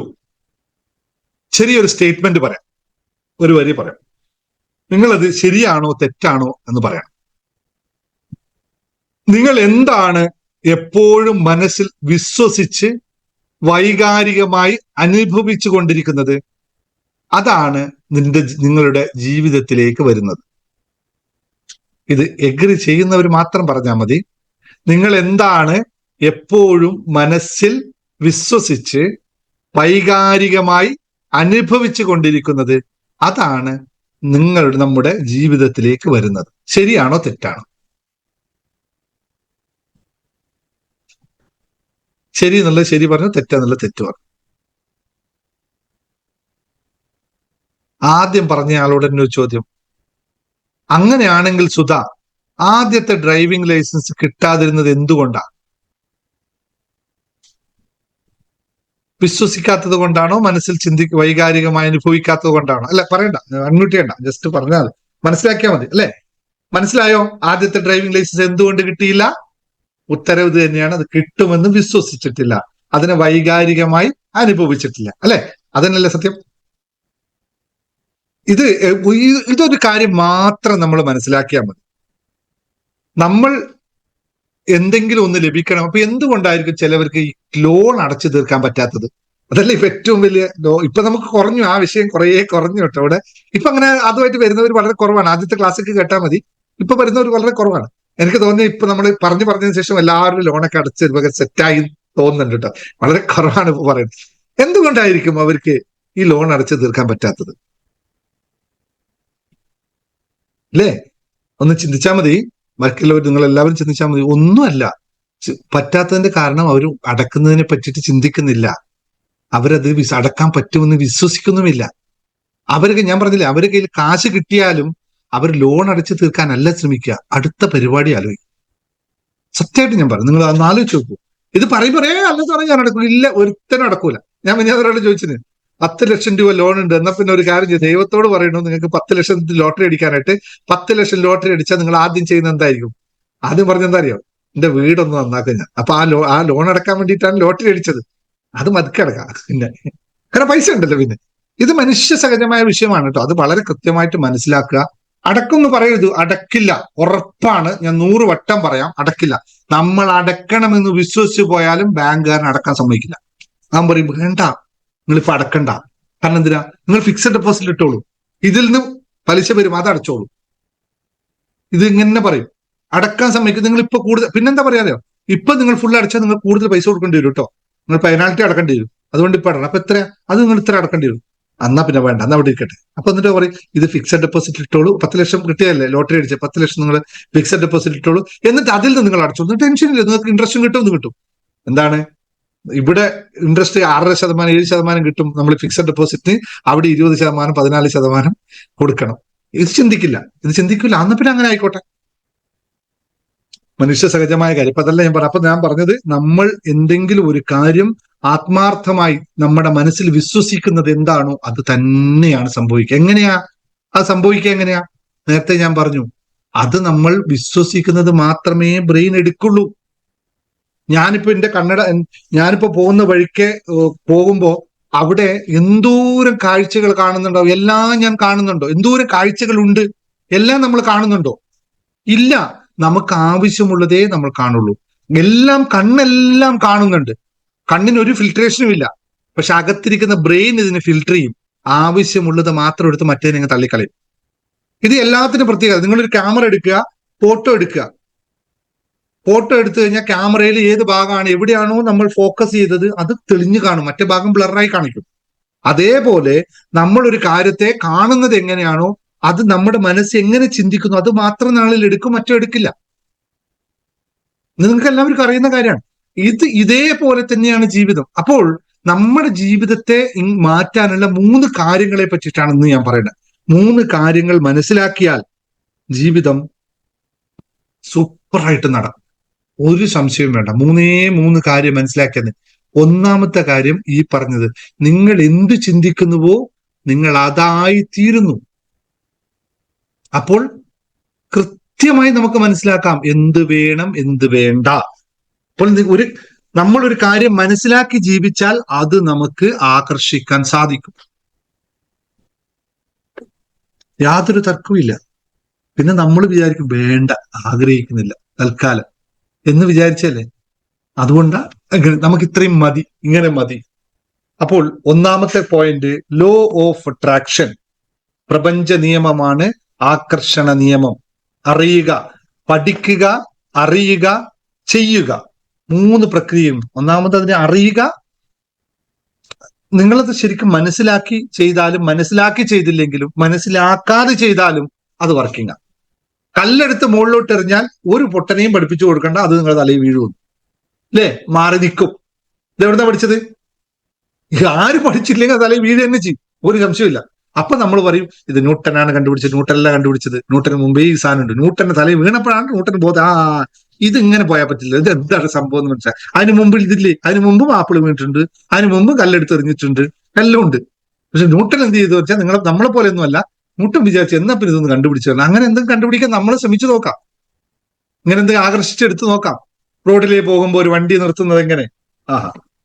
ചെറിയൊരു സ്റ്റേറ്റ്മെന്റ് പറയാം, ഒരു വരി പറയാം. നിങ്ങളത് ശരിയാണോ തെറ്റാണോ എന്ന് പറയണം. നിങ്ങൾ എന്താണ് എപ്പോഴും മനസ്സിൽ വിശ്വസിച്ച് വൈകാരികമായി അനുഭവിച്ചു കൊണ്ടിരിക്കുന്നത്, അതാണ് നിങ്ങളുടെ ജീവിതത്തിലേക്ക് വരുന്നത്. ഇത് എഗ്രി ചെയ്യുന്നവർ മാത്രം പറഞ്ഞാൽ മതി. നിങ്ങൾ എന്താണ് എപ്പോഴും മനസ്സിൽ വിശ്വസിച്ച് വൈകാരികമായി അനുഭവിച്ചു കൊണ്ടിരിക്കുന്നത്, അതാണ് നമ്മുടെ ജീവിതത്തിലേക്ക് വരുന്നത്. ശരിയാണോ തെറ്റാണോ? ശരി എന്നുള്ളത് ശരി പറഞ്ഞു, തെറ്റെന്നുള്ളത് തെറ്റ് പറഞ്ഞു. ആദ്യം പറഞ്ഞ ആളോട് തന്നെ ഒരു ചോദ്യം. അങ്ങനെയാണെങ്കിൽ സുധ, ആദ്യത്തെ ഡ്രൈവിംഗ് ലൈസൻസ് കിട്ടാതിരുന്നത് എന്തുകൊണ്ടാണ്? വിശ്വസിക്കാത്തത് കൊണ്ടാണോ, മനസ്സിൽ വൈകാരികമായി അനുഭവിക്കാത്തത് കൊണ്ടാണോ? അല്ല, പറയണ്ട, അൺമ്യൂട്ട് ചെയ്യണ്ട, ജസ്റ്റ് പറഞ്ഞാൽ മനസ്സിലാക്കിയാൽ മതി. അല്ലെ, മനസ്സിലായോ? ആദ്യത്തെ ഡ്രൈവിംഗ് ലൈസൻസ് എന്തുകൊണ്ട് കിട്ടിയില്ല? ഉത്തരവ് ഇത് തന്നെയാണ്. അത് കിട്ടുമെന്ന് വിശ്വസിച്ചിട്ടില്ല, അതിനെ വൈകാരികമായി അനുഭവിച്ചിട്ടില്ല. അല്ലെ, അതന്നെയല്ലേ സത്യം? ഇതൊരു കാര്യം മാത്രം നമ്മൾ മനസ്സിലാക്കിയാൽ മതി. നമ്മൾ എന്തെങ്കിലും ഒന്ന് ലഭിക്കണം. അപ്പൊ എന്തുകൊണ്ടായിരിക്കും ചിലവർക്ക് ഈ ലോൺ അടച്ചു തീർക്കാൻ പറ്റാത്തത്? അതല്ലേ ഇപ്പൊ ഏറ്റവും വലിയ ഇപ്പൊ നമുക്ക് കുറഞ്ഞു, ആ വിഷയം കുറേ കുറഞ്ഞു കേട്ടോ ഇവിടെ. ഇപ്പൊ അങ്ങനെ അതുമായിട്ട് വരുന്നവർ വളരെ കുറവാണ്. ആദ്യത്തെ ക്ലാസ്സിൽ കേട്ടാൽ മതി, ഇപ്പൊ വരുന്നവർ വളരെ കുറവാണ്. എനിക്ക് തോന്നുന്നു ഇപ്പൊ നമ്മൾ പറഞ്ഞതിന് ശേഷം എല്ലാവരും ലോണൊക്കെ അടച്ച് സെറ്റായി തോന്നുന്നുണ്ട് കേട്ടോ. വളരെ കുറവാണ് ഇപ്പൊ പറയുന്നത്. എന്തുകൊണ്ടായിരിക്കും അവർക്ക് ഈ ലോൺ അടച്ചു തീർക്കാൻ പറ്റാത്തത്? അല്ലേ, ഒന്ന് ചിന്തിച്ചാൽ മതി. ബാക്കിയുള്ളവർ നിങ്ങൾ എല്ലാവരും ചിന്തിച്ചാൽ മതി. ഒന്നുമല്ല പറ്റാത്തതിന്റെ കാരണം, അവർ അടക്കുന്നതിനെ പറ്റിയിട്ട് ചിന്തിക്കുന്നില്ല. അവരത് അടക്കാൻ പറ്റുമെന്ന് വിശ്വസിക്കുന്നുമില്ല. അവർക്ക് ഞാൻ പറഞ്ഞില്ലേ, അവരുടെ കയ്യിൽ കാശ് കിട്ടിയാലും അവർ ലോൺ അടച്ചു തീർക്കാനല്ല ശ്രമിക്കുക, അടുത്ത പരിപാടി ആലോചിക്കും. സത്യമായിട്ട് ഞാൻ പറഞ്ഞു, നിങ്ങൾ അതൊന്ന് ആലോചിച്ച് നോക്കൂ. ഇത് പറയുമ്പോൾ അല്ലെന്ന് പറഞ്ഞാൽ ഞാൻ അടക്കൂല. ഇല്ല, ഒരുത്തനും അടക്കൂല. ഞാൻ ഒരാളോട് ചോദിച്ചത് 10 ലക്ഷം രൂപ ലോൺ ഉണ്ട്, എന്നാ പിന്നെ ഒരു കാര്യം ചെയ്യും, ദൈവത്തോട് പറയണു, നിങ്ങൾക്ക് 10 ലക്ഷം ലോട്ടറി അടിക്കാനായിട്ട് 10 ലക്ഷം ലോട്ടറി അടിച്ചാൽ നിങ്ങൾ ആദ്യം ചെയ്യുന്നത് എന്തായിരിക്കും? ആദ്യം പറഞ്ഞെന്താ അറിയോ? എന്റെ വീടൊന്ന് നന്നാക്കുക ഞാൻ. അപ്പൊ ആ ലോൺ അടക്കാൻ വേണ്ടിയിട്ടാണ് ലോട്ടറി അടിച്ചത്. അത് മതിക്കടക്കാം പിന്നെ, കാരണം പൈസ ഉണ്ടല്ലോ. പിന്നെ ഇത് മനുഷ്യ സഹജമായ വിഷയമാണ് കേട്ടോ. അത് വളരെ കൃത്യമായിട്ട് മനസ്സിലാക്കുക. അടക്കുമെന്ന് പറയരുത്, അടക്കില്ല, ഉറപ്പാണ്. ഞാൻ 100 വട്ടം പറയാം, അടക്കില്ല. നമ്മൾ അടക്കണമെന്ന് വിശ്വസിച്ച് പോയാലും ബാങ്കുകാരൻ അടക്കാൻ സമ്മതിക്കില്ല. ഞാൻ പറയും വേണ്ട, നിങ്ങളിപ്പോ അടക്കണ്ട. കാരണം എന്തിനാ? നിങ്ങൾ ഫിക്സഡ് ഡെപ്പോസിറ്റ് ഇട്ടോളൂ, ഇതിൽ നിന്ന് പലിശ വരും, അത് അടച്ചോളൂ. ഇത് ഇങ്ങനെ പറയും, അടക്കാൻ സമ്മതിക്കും. നിങ്ങൾ ഇപ്പൊ കൂടുതൽ, പിന്നെന്താ പറയാതെയോ, ഇപ്പൊ നിങ്ങൾ ഫുൾ അടച്ചാൽ നിങ്ങൾ കൂടുതൽ പൈസ കൊടുക്കേണ്ടി വരും കേട്ടോ. നിങ്ങൾ പെനാൽറ്റി അടക്കേണ്ടി വരും. അതുകൊണ്ട് ഇപ്പൊ അടണം. അപ്പൊ എത്രയാ? അത് നിങ്ങൾ ഇത്ര അടക്കേണ്ടി വരും. എന്നാ പിന്നെ വേണ്ട, എന്നാ അവിടെ ഇരിക്കട്ടെ. അപ്പൊ എന്നിട്ട് പറയും ഇത് ഫിക്സഡ് ഡെപ്പോസിറ്റ് ഇട്ടോളൂ. 10 ലക്ഷം കിട്ടിയല്ലേ ലോട്ടറി അടിച്ചത്, 10 ലക്ഷം നിങ്ങൾ ഫിക്സഡ് ഡെപ്പോസിറ്റ് ഇട്ടോളൂ, എന്നിട്ട് അതിൽ നിന്ന് നിങ്ങൾ അടച്ചോളൂ. ടെൻഷൻ ഇല്ല, നിങ്ങൾക്ക് ഇൻട്രസ്റ്റും കിട്ടും. എന്താണ് ഇവിടെ ഇൻട്രസ്റ്റ് 6% 7% കിട്ടും. നമ്മൾ ഫിക്സഡ് ഡെപ്പോസിറ്റിന് അവിടെ 20% 14% കൊടുക്കണം. ഇത് ചിന്തിക്കില്ല. അന്ന് പിന്നെ അങ്ങനെ ആയിക്കോട്ടെ, മനുഷ്യ സഹജമായ കാര്യം. ഇപ്പൊ അതല്ല ഞാൻ പറഞ്ഞു. അപ്പൊ ഞാൻ പറഞ്ഞത്, നമ്മൾ എന്തെങ്കിലും ഒരു കാര്യം ആത്മാർത്ഥമായി നമ്മുടെ മനസ്സിൽ വിശ്വസിക്കുന്നത് എന്താണോ അത് തന്നെയാണ് സംഭവിക്കുക. എങ്ങനെയാ അത് സംഭവിക്കുക? എങ്ങനെയാ? നേരത്തെ ഞാൻ പറഞ്ഞു, അത് നമ്മൾ വിശ്വസിക്കുന്നത് മാത്രമേ ബ്രെയിൻ എടുക്കുള്ളൂ. ഞാനിപ്പോ പോകുന്ന വഴിക്ക് പോകുമ്പോ അവിടെ എന്തോരം കാഴ്ചകൾ കാണുന്നുണ്ടോ? എല്ലാം ഞാൻ കാണുന്നുണ്ടോ? എന്തോരം കാഴ്ചകളുണ്ട്? എല്ലാം നമ്മൾ കാണുന്നുണ്ടോ? ഇല്ല. നമുക്ക് ആവശ്യമുള്ളതേ നമ്മൾ കാണുള്ളൂ. കണ്ണെല്ലാം കാണുന്നുണ്ട്. കണ്ണിന് ഒരു ഫിൽട്രേഷനും ഇല്ല. പക്ഷെ അകത്തിരിക്കുന്ന ബ്രെയിൻ ഇതിനെ ഫിൽട്ടർ ചെയ്യും. ആവശ്യമുള്ളത് മാത്രം എടുത്ത് മറ്റേ നിങ്ങൾ തള്ളിക്കളയും. ഇത് എല്ലാത്തിനും പ്രത്യേകത. നിങ്ങളൊരു ക്യാമറ എടുക്കുക, ഫോട്ടോ എടുക്കുക. ഫോട്ടോ എടുത്തു കഴിഞ്ഞാൽ ക്യാമറയിൽ ഏത് ഭാഗമാണ്, എവിടെയാണോ നമ്മൾ ഫോക്കസ് ചെയ്തത് അത് തെളിഞ്ഞു കാണും, മറ്റേ ഭാഗം ബ്ലറായി കാണിക്കും. അതേപോലെ നമ്മൾ ഒരു കാര്യത്തെ കാണുന്നത് എങ്ങനെയാണോ അത് നമ്മുടെ മനസ്സ് എങ്ങനെ ചിന്തിക്കുന്നു അത് മാത്രം നാളിൽ എടുക്കും, മറ്റോ എടുക്കില്ല. നിങ്ങൾക്ക് എല്ലാവർക്കും അറിയുന്ന കാര്യമാണ്. ഇതേപോലെ തന്നെയാണ് ജീവിതം. അപ്പോൾ നമ്മുടെ ജീവിതത്തെ മാറ്റാനുള്ള 3 കാര്യങ്ങളെ പറ്റിയിട്ടാണ് ഇന്ന് ഞാൻ പറയുന്നത്. 3 കാര്യങ്ങൾ മനസ്സിലാക്കിയാൽ ജീവിതം സൂപ്പറായിട്ട് നടക്കും, ഒരു സംശയവും വേണ്ട. 3 കാര്യം മനസ്സിലാക്കിയത്. ഒന്നാമത്തെ കാര്യം ഈ പറഞ്ഞത്, നിങ്ങൾ എന്ത് ചിന്തിക്കുന്നുവോ നിങ്ങൾ അതായി തീരുന്നു. അപ്പോൾ കൃത്യമായി നമുക്ക് മനസ്സിലാക്കാം എന്ത് വേണം എന്ത് വേണ്ട. അപ്പോൾ നമ്മളൊരു കാര്യം മനസ്സിലാക്കി ജീവിച്ചാൽ അത് നമുക്ക് ആകർഷിക്കാൻ സാധിക്കും. യാതൊരു തർക്കവും ഇല്ല. പിന്നെ നമ്മൾ വിചാരിക്കും വേണ്ട, ആഗ്രഹിക്കുന്നില്ല തൽക്കാലം എന്ന് വിചാരിച്ചല്ലേ. അതുകൊണ്ടാ നമുക്ക് ഇത്രയും മതി, ഇങ്ങനെ മതി. അപ്പോൾ ഒന്നാമത്തെ പോയിന്റ്, ലോ ഓഫ് അട്രാക്ഷൻ, പ്രപഞ്ച നിയമമാണ് ആകർഷണ നിയമം. അറിയുക, പഠിക്കുക, അറിയുക, ചെയ്യുക, 3 പ്രക്രിയയും. ഒന്നാമത് അതിനെ അറിയുക. നിങ്ങളത് ശരിക്കും മനസ്സിലാക്കി ചെയ്താലും മനസ്സിലാക്കി ചെയ്തില്ലെങ്കിലും മനസ്സിലാക്കാതെ ചെയ്താലും അത് വർക്കിംഗാണ്. കല്ലെടുത്ത് മുകളിലോട്ട് എറിഞ്ഞാൽ ഒരു പൊട്ടനെയും പഠിപ്പിച്ചു കൊടുക്കണ്ട, അത് നിങ്ങളുടെ തലയിൽ വീഴുന്നു അല്ലേ, മാറി നിൽക്കും. ഇതെവിടുന്നാ പഠിച്ചത്? ആര് പഠിച്ചില്ലെങ്കിൽ തലയിൽ വീഴ് തന്നെ ചെയ്യും, ഒരു സംശയമില്ല. അപ്പൊ നമ്മൾ പറയും ഇത് ന്യൂട്ടനാണ് കണ്ടുപിടിച്ചത്, ന്യൂട്ടനല്ല കണ്ടുപിടിച്ചത്, ന്യൂട്ടന് മുമ്പേ ഈ സാധനം ഉണ്ട്. ന്യൂട്ടന്റെ തലയിൽ വീണപ്പോഴാണ് ന്യൂട്ടന് ബോധം, ഇത് ഇങ്ങനെ പോയാൽ പറ്റില്ല, ഇത് എന്താണ് സംഭവം എന്ന് മനസ്സിലായി. അതിന് മുമ്പ് ഇതില്ലേ, അതിന് മുമ്പും ആപ്പിൾ വീണിട്ടുണ്ട്, അതിന് മുമ്പും കല്ലെടുത്ത് എറിഞ്ഞിട്ടുണ്ട്, എല്ലാം ഉണ്ട്. പക്ഷെ ന്യൂട്ടൻ എന്ത് ചെയ്തു വെച്ചാൽ നമ്മളെ പോലെ ഒന്നുമല്ല. ന്യൂട്ടൻ വിചാരിച്ചു എന്നാ പിന്നെ ഇതൊന്ന് കണ്ടുപിടിച്ചു തരണം. അങ്ങനെ എന്തും കണ്ടുപിടിക്കാൻ നമ്മൾ ശ്രമിച്ചു നോക്കാം. ഇങ്ങനെ എന്തെങ്കിലും ആകർഷിച്ചെടുത്ത് നോക്കാം. റോഡിലേക്ക് പോകുമ്പോൾ ഒരു വണ്ടി നിർത്തുന്നത് എങ്ങനെ,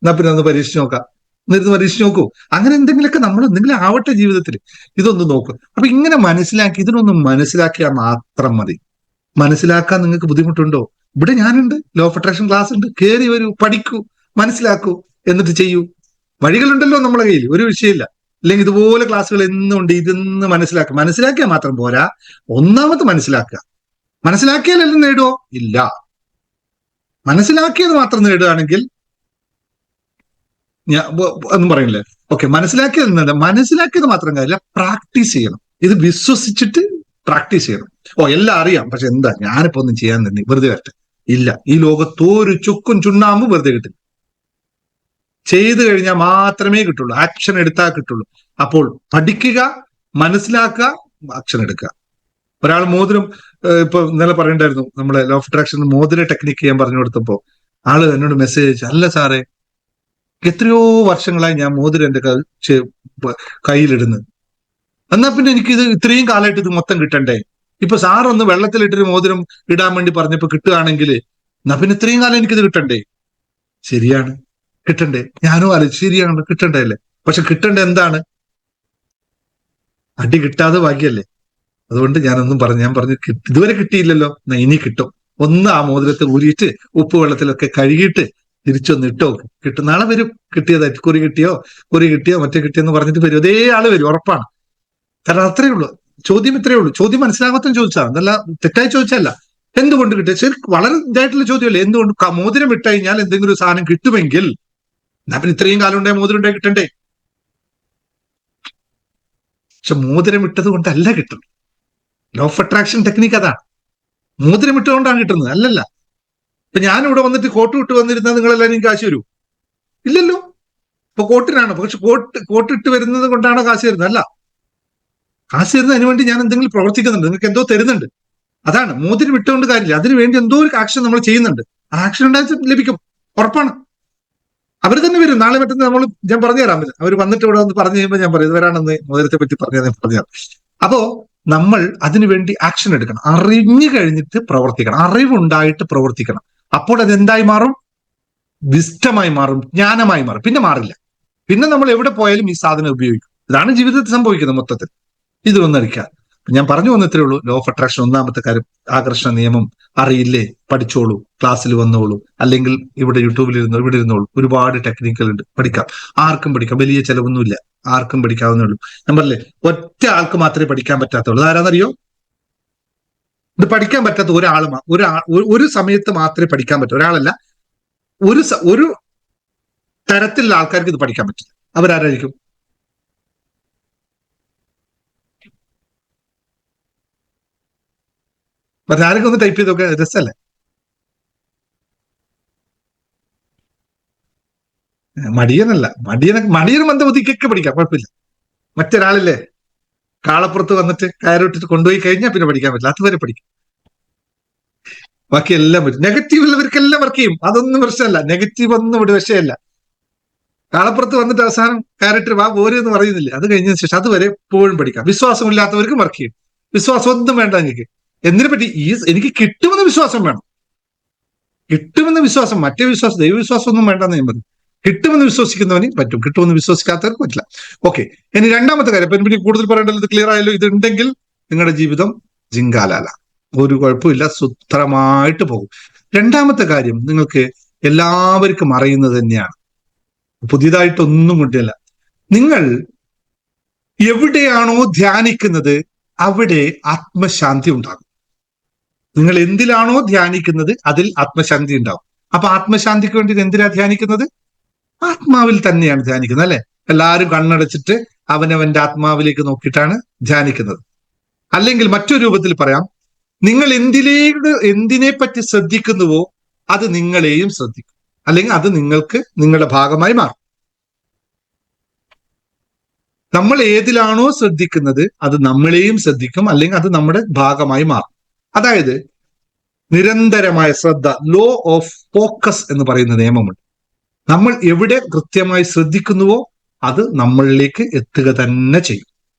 എന്നാ പിന്നെ ഒന്ന് പരീക്ഷിച്ച് നോക്കാം, എന്നിരുന്ന് പരീക്ഷിച്ച് നോക്കൂ. അങ്ങനെ എന്തെങ്കിലുമൊക്കെ നമ്മൾ എന്തെങ്കിലും ആവട്ടെ ജീവിതത്തിൽ, ഇതൊന്ന് നോക്കും. അപ്പൊ ഇങ്ങനെ മനസ്സിലാക്കി, ഇതിനൊന്നും മനസ്സിലാക്കിയാൽ മാത്രം മതി. മനസ്സിലാക്കാൻ നിങ്ങൾക്ക് ബുദ്ധിമുട്ടുണ്ടോ? ഇവിടെ ഞാനുണ്ട്, ലോ ഓഫ് അട്രാക്ഷൻ ക്ലാസ് ഉണ്ട്, കയറി വരൂ, പഠിക്കൂ, മനസ്സിലാക്കൂ, എന്നിട്ട് ചെയ്യൂ. വഴികളുണ്ടല്ലോ നമ്മളെ കയ്യിൽ, ഒരു വിഷയമില്ല. അല്ലെങ്കിൽ ഇതുപോലെ ക്ലാസ്സുകൾ എന്നുണ്ട്, ഇതെന്ന് മനസ്സിലാക്കിയാൽ മാത്രം പോരാ. ഒന്നാമത് മനസ്സിലാക്കുക. മനസ്സിലാക്കിയാലെല്ലാം നേടുവോ? ഇല്ല. മനസ്സിലാക്കിയത് മാത്രം നേടുകയാണെങ്കിൽ ഞാൻ ഒന്നും പറയുന്നില്ലേ. ഓക്കെ, മനസ്സിലാക്കിയത് മാത്രം കാര്യമില്ല, പ്രാക്ടീസ് ചെയ്യണം. ഇത് വിശ്വസിച്ചിട്ട് പ്രാക്ടീസ് ചെയ്യണം. എല്ലാം അറിയാം, പക്ഷെ എന്താ ഞാനിപ്പോ ഒന്നും ചെയ്യാൻ തന്നെ, വെറുതെ വരട്ടെ. ഇല്ല, ഈ ലോകത്ത് ഒരു ചുക്കും ചുണ്ണാമ്പും വെറുതെ കിട്ടില്ല. ചെയ്തു കഴിഞ്ഞാൽ മാത്രമേ കിട്ടുള്ളൂ, ആക്ഷൻ എടുത്താൽ കിട്ടുള്ളൂ. അപ്പോൾ പഠിക്കുക, മനസ്സിലാക്കുക, ആക്ഷൻ എടുക്കുക. ഒരാൾ മോതിരം ഇപ്പൊ ഇന്നലെ പറയണ്ടായിരുന്നു, നമ്മളെ ലോ ഓഫ് അട്രാക്ഷൻ മോതിര ടെക്നിക്ക് ഞാൻ പറഞ്ഞു കൊടുത്തപ്പോ ആള് എന്നോട് മെസ്സേജ് അയച്ചു, അല്ല സാറേ എത്രയോ വർഷങ്ങളായി ഞാൻ മോതിരം എന്റെ കയ്യിലിടുന്നത്, എന്നാ പിന്നെ എനിക്കിത് ഇത്രയും കാലമായിട്ട് ഇത് മൊത്തം കിട്ടണ്ടേ? ഇപ്പൊ സാറൊന്ന് വെള്ളത്തിലിട്ടൊരു മോതിരം ഇടാൻ വേണ്ടി പറഞ്ഞപ്പോ കിട്ടുകയാണെങ്കിൽ എന്നാ പിന്നെ ഇത്രയും കാലം എനിക്കിത് കിട്ടണ്ടേ? ശരിയാണ്, കിട്ടണ്ടേ. ഞാനും ആലോചിച്ചു, ശരിയാണ്, കിട്ടണ്ടേ അല്ലേ. പക്ഷെ കിട്ടണ്ടേ എന്താണ്? അടി കിട്ടാതെ ഭാഗ്യല്ലേ. അതുകൊണ്ട് ഞാൻ പറഞ്ഞു ഇതുവരെ കിട്ടിയില്ലല്ലോ, എന്നാ ഇനി കിട്ടും. ഒന്ന് ആ മോതിരത്തെ ഊരിയിട്ട് ഉപ്പ് വെള്ളത്തിലൊക്കെ കഴുകിയിട്ട് തിരിച്ചൊന്ന് ഇട്ടോ, കിട്ടും. നാളെ വരും, കിട്ടിയതായിട്ട് കുറി കിട്ടിയോ മറ്റേ കിട്ടിയെന്ന് പറഞ്ഞിട്ട് വരും. അതേ ആള് വരും, ഉറപ്പാണ്. കാരണം അത്രയേ ഉള്ളൂ. ചോദ്യം ഇത്രയേ ഉള്ളൂ. ചോദ്യം മനസ്സിലാകാത്ത ചോദിച്ചാൽ, അതല്ല തെറ്റായി ചോദിച്ചല്ല. എന്തുകൊണ്ട് കിട്ടിയ, ശരി, വളരെ ഇതായിട്ടുള്ള ചോദ്യമല്ലേ. എന്തുകൊണ്ട് മോതിരം ഇട്ട് കഴിഞ്ഞാൽ എന്തെങ്കിലും ഒരു സാധനം കിട്ടുമെങ്കിൽ എന്നാ പിന്നെ ഇത്രയും കാലം ഉണ്ടായ മോതിരം ഉണ്ടായി കിട്ടണ്ടേ? പക്ഷെ മോതിരം ഇട്ടത് കൊണ്ടല്ല കിട്ടുന്നത്. ലോ ഓഫ് അട്രാക്ഷൻ ടെക്നിക്ക് അതാണ്. മോതിരം ഇട്ടുകൊണ്ടാണ് കിട്ടുന്നത്, അല്ലല്ല. ഇപ്പൊ ഞാനിവിടെ വന്നിട്ട് കോട്ട് ഇട്ട് വന്നിരുന്നാൽ നിങ്ങളെല്ലാവരും കാശ് വരൂ? ഇല്ലല്ലോ. ഇപ്പൊ കോട്ടിനാണ്. പക്ഷെ കോട്ടിട്ട് വരുന്നത് കൊണ്ടാണോ കാശ് വരുന്നത്? അല്ല. കാശ് തരുന്നത് അതിനു വേണ്ടി ഞാൻ എന്തെങ്കിലും പ്രവർത്തിക്കുന്നുണ്ട്, നിങ്ങൾക്ക് എന്തോ തരുന്നുണ്ട്. അതാണ്. മോതിരം ഇട്ടുകൊണ്ട് കാര്യമില്ല, അതിനു വേണ്ടി എന്തോ ഒരു ആക്ഷൻ നമ്മൾ ചെയ്യുന്നുണ്ട്. ആ ആക്ഷൻ ഉണ്ടായിട്ട് ലഭിക്കും, ഉറപ്പാണ്. അവർ തന്നെ വരും. നാളെ മറ്റന്ന് ഞാൻ പറഞ്ഞു തരാൻ പറ്റും. അവർ വന്നിട്ട് ഇവിടെ വന്ന് പറഞ്ഞു കഴിയുമ്പോൾ ഞാൻ പറയും ഇവരാണെന്ന് മോതിരത്തെ പറ്റി പറഞ്ഞു. അപ്പോ നമ്മൾ അതിനുവേണ്ടി ആക്ഷൻ എടുക്കണം. അറിഞ്ഞു കഴിഞ്ഞിട്ട് പ്രവർത്തിക്കണം, അറിവുണ്ടായിട്ട് പ്രവർത്തിക്കണം. അപ്പോൾ അതെന്തായി മാറും? വിസ്റ്റമായി മാറും, ജ്ഞാനമായി മാറും. പിന്നെ മാറില്ല. പിന്നെ നമ്മൾ എവിടെ പോയാലും ഈ സാധനം ഉപയോഗിക്കും. ഇതാണ് ജീവിതത്തിൽ സംഭവിക്കുന്നത് മൊത്തത്തിൽ. ഇതൊന്നറിയിക്കുക. ഞാൻ പറഞ്ഞു വന്നിട്ടേ ഉള്ളൂ. ലോ ഓഫ് അട്രാക്ഷൻ ഒന്നാമത്തെ കാര്യം, ആകർഷണ നിയമം അറിയില്ലേ, പഠിച്ചോളൂ, ക്ലാസ്സിൽ വന്നോളൂ, അല്ലെങ്കിൽ ഇവിടെ യൂട്യൂബിൽ ഇവിടെ ഇരുന്നോളൂ. ഒരുപാട് ടെക്നിക്കുകൾ ഉണ്ട്, പഠിക്കാം. ആർക്കും പഠിക്കാം, വലിയ ചെലവൊന്നുമില്ല, ആർക്കും പഠിക്കാവുന്നേ ഉള്ളൂ. ഞാൻ പറഞ്ഞില്ലേ, ഒറ്റ ആൾക്ക് മാത്രമേ പഠിക്കാൻ പറ്റാത്തുള്ളൂ. ആരാന്നറിയോ? ഇത് പഠിക്കാൻ പറ്റാത്ത ഒരു സമയത്ത് മാത്രമേ പഠിക്കാൻ പറ്റൂ. ഒരാളല്ല, ഒരു തരത്തിലുള്ള ആൾക്കാർക്ക് ഇത് പഠിക്കാൻ പറ്റില്ല. അവരാരായിരിക്കും? പക്ഷെ ആരൊക്കെ ഒന്ന് ടൈപ്പ് ചെയ്തൊക്കെ രസമല്ലേ? മടിയന് മന്ദബുദ്ധിക്കൊക്കെ പഠിക്കാം, കുഴപ്പമില്ല. മറ്റൊരാളില്ലേ കാളപ്പുറത്ത് വന്നിട്ട് കയറിട്ടിട്ട് കൊണ്ടുപോയി കഴിഞ്ഞാൽ പിന്നെ പഠിക്കാൻ പറ്റില്ല, അതുവരെ പഠിക്കും. ബാക്കി എല്ലാം പറ്റും. നെഗറ്റീവ് ഉള്ളവർക്കെല്ലാം വർക്ക് ചെയ്യും, അതൊന്നും പ്രശ്നമല്ല. നെഗറ്റീവ് ഒന്നും ഇവിടെ വിഷയമല്ല. കാളപ്പുറത്ത് വന്നിട്ട് അവസാനം കയറിട്ട് വാ പോരെ എന്ന് പറയുന്നില്ല, അത് കഴിഞ്ഞതിന് ശേഷം അതുവരെ എപ്പോഴും പഠിക്കാം. വിശ്വാസമില്ലാത്തവർക്കും വർക്ക് ചെയ്യും. വിശ്വാസം ഒന്നും വേണ്ട എനിക്ക്. എന്തിനെ പറ്റി? എനിക്ക് കിട്ടുമെന്ന വിശ്വാസം വേണം. കിട്ടുമെന്ന വിശ്വാസം, മറ്റേ വിശ്വാസം, ദൈവവിശ്വാസം ഒന്നും വേണ്ടെന്ന് ഞാൻ പറയും. കിട്ടുമെന്ന് വിശ്വസിക്കുന്നവന് പറ്റും, കിട്ടുമെന്ന് വിശ്വസിക്കാത്തവർക്ക് പറ്റില്ല. ഓക്കെ, ഇനി രണ്ടാമത്തെ കാര്യം, ഇപ്പം എനിക്ക് കൂടുതൽ പറയേണ്ടത് ക്ലിയർ ആയല്ലോ. ഇതുണ്ടെങ്കിൽ നിങ്ങളുടെ ജീവിതം ജിങ്കാലാല, ഒരു കുഴപ്പമില്ല, സുത്രമായിട്ട് പോകും. രണ്ടാമത്തെ കാര്യം നിങ്ങൾക്ക് എല്ലാവർക്കും അറിയുന്നത് തന്നെയാണ്, പുതിയതായിട്ടൊന്നും കൊണ്ടല്ല. നിങ്ങൾ എവിടെയാണോ ധ്യാനിക്കുന്നത് അവിടെ ആത്മശാന്തി ഉണ്ടാകും. നിങ്ങൾ എന്തിലാണോ ധ്യാനിക്കുന്നത് അതിൽ ആത്മശാന്തി ഉണ്ടാവും. അപ്പൊ ആത്മശാന്തിക്ക് വേണ്ടി എന്തിനാ ധ്യാനിക്കുന്നത്? ആത്മാവിൽ തന്നെയാണ് ധ്യാനിക്കുന്നത്, അല്ലെ? എല്ലാവരും കണ്ണടച്ചിട്ട് അവനവന്റെ ആത്മാവിലേക്ക് നോക്കിയിട്ടാണ് ധ്യാനിക്കുന്നത്. അല്ലെങ്കിൽ മറ്റൊരു രൂപത്തിൽ പറയാം, നിങ്ങൾ എന്തിനെ പറ്റി ശ്രദ്ധിക്കുന്നുവോ അത് നിങ്ങളെയും ശ്രദ്ധിക്കും, അല്ലെങ്കിൽ അത് നിങ്ങൾക്ക് നിങ്ങളുടെ ഭാഗമായി മാറും. നമ്മൾ ഏതിലാണോ ശ്രദ്ധിക്കുന്നത് അത് നമ്മളെയും ശ്രദ്ധിക്കും, അല്ലെങ്കിൽ അത് നമ്മുടെ ഭാഗമായി മാറും. അതായത് നിരന്തരമായ ശ്രദ്ധ, ലോ ഓഫ് ഫോക്കസ് എന്ന് പറയുന്ന നിയമമുണ്ട്. നമ്മൾ എവിടെ കൃത്യമായി ശ്രദ്ധിക്കുന്നുവോ അത് നമ്മളിലേക്ക് എത്തുക തന്നെ ചെയ്യും.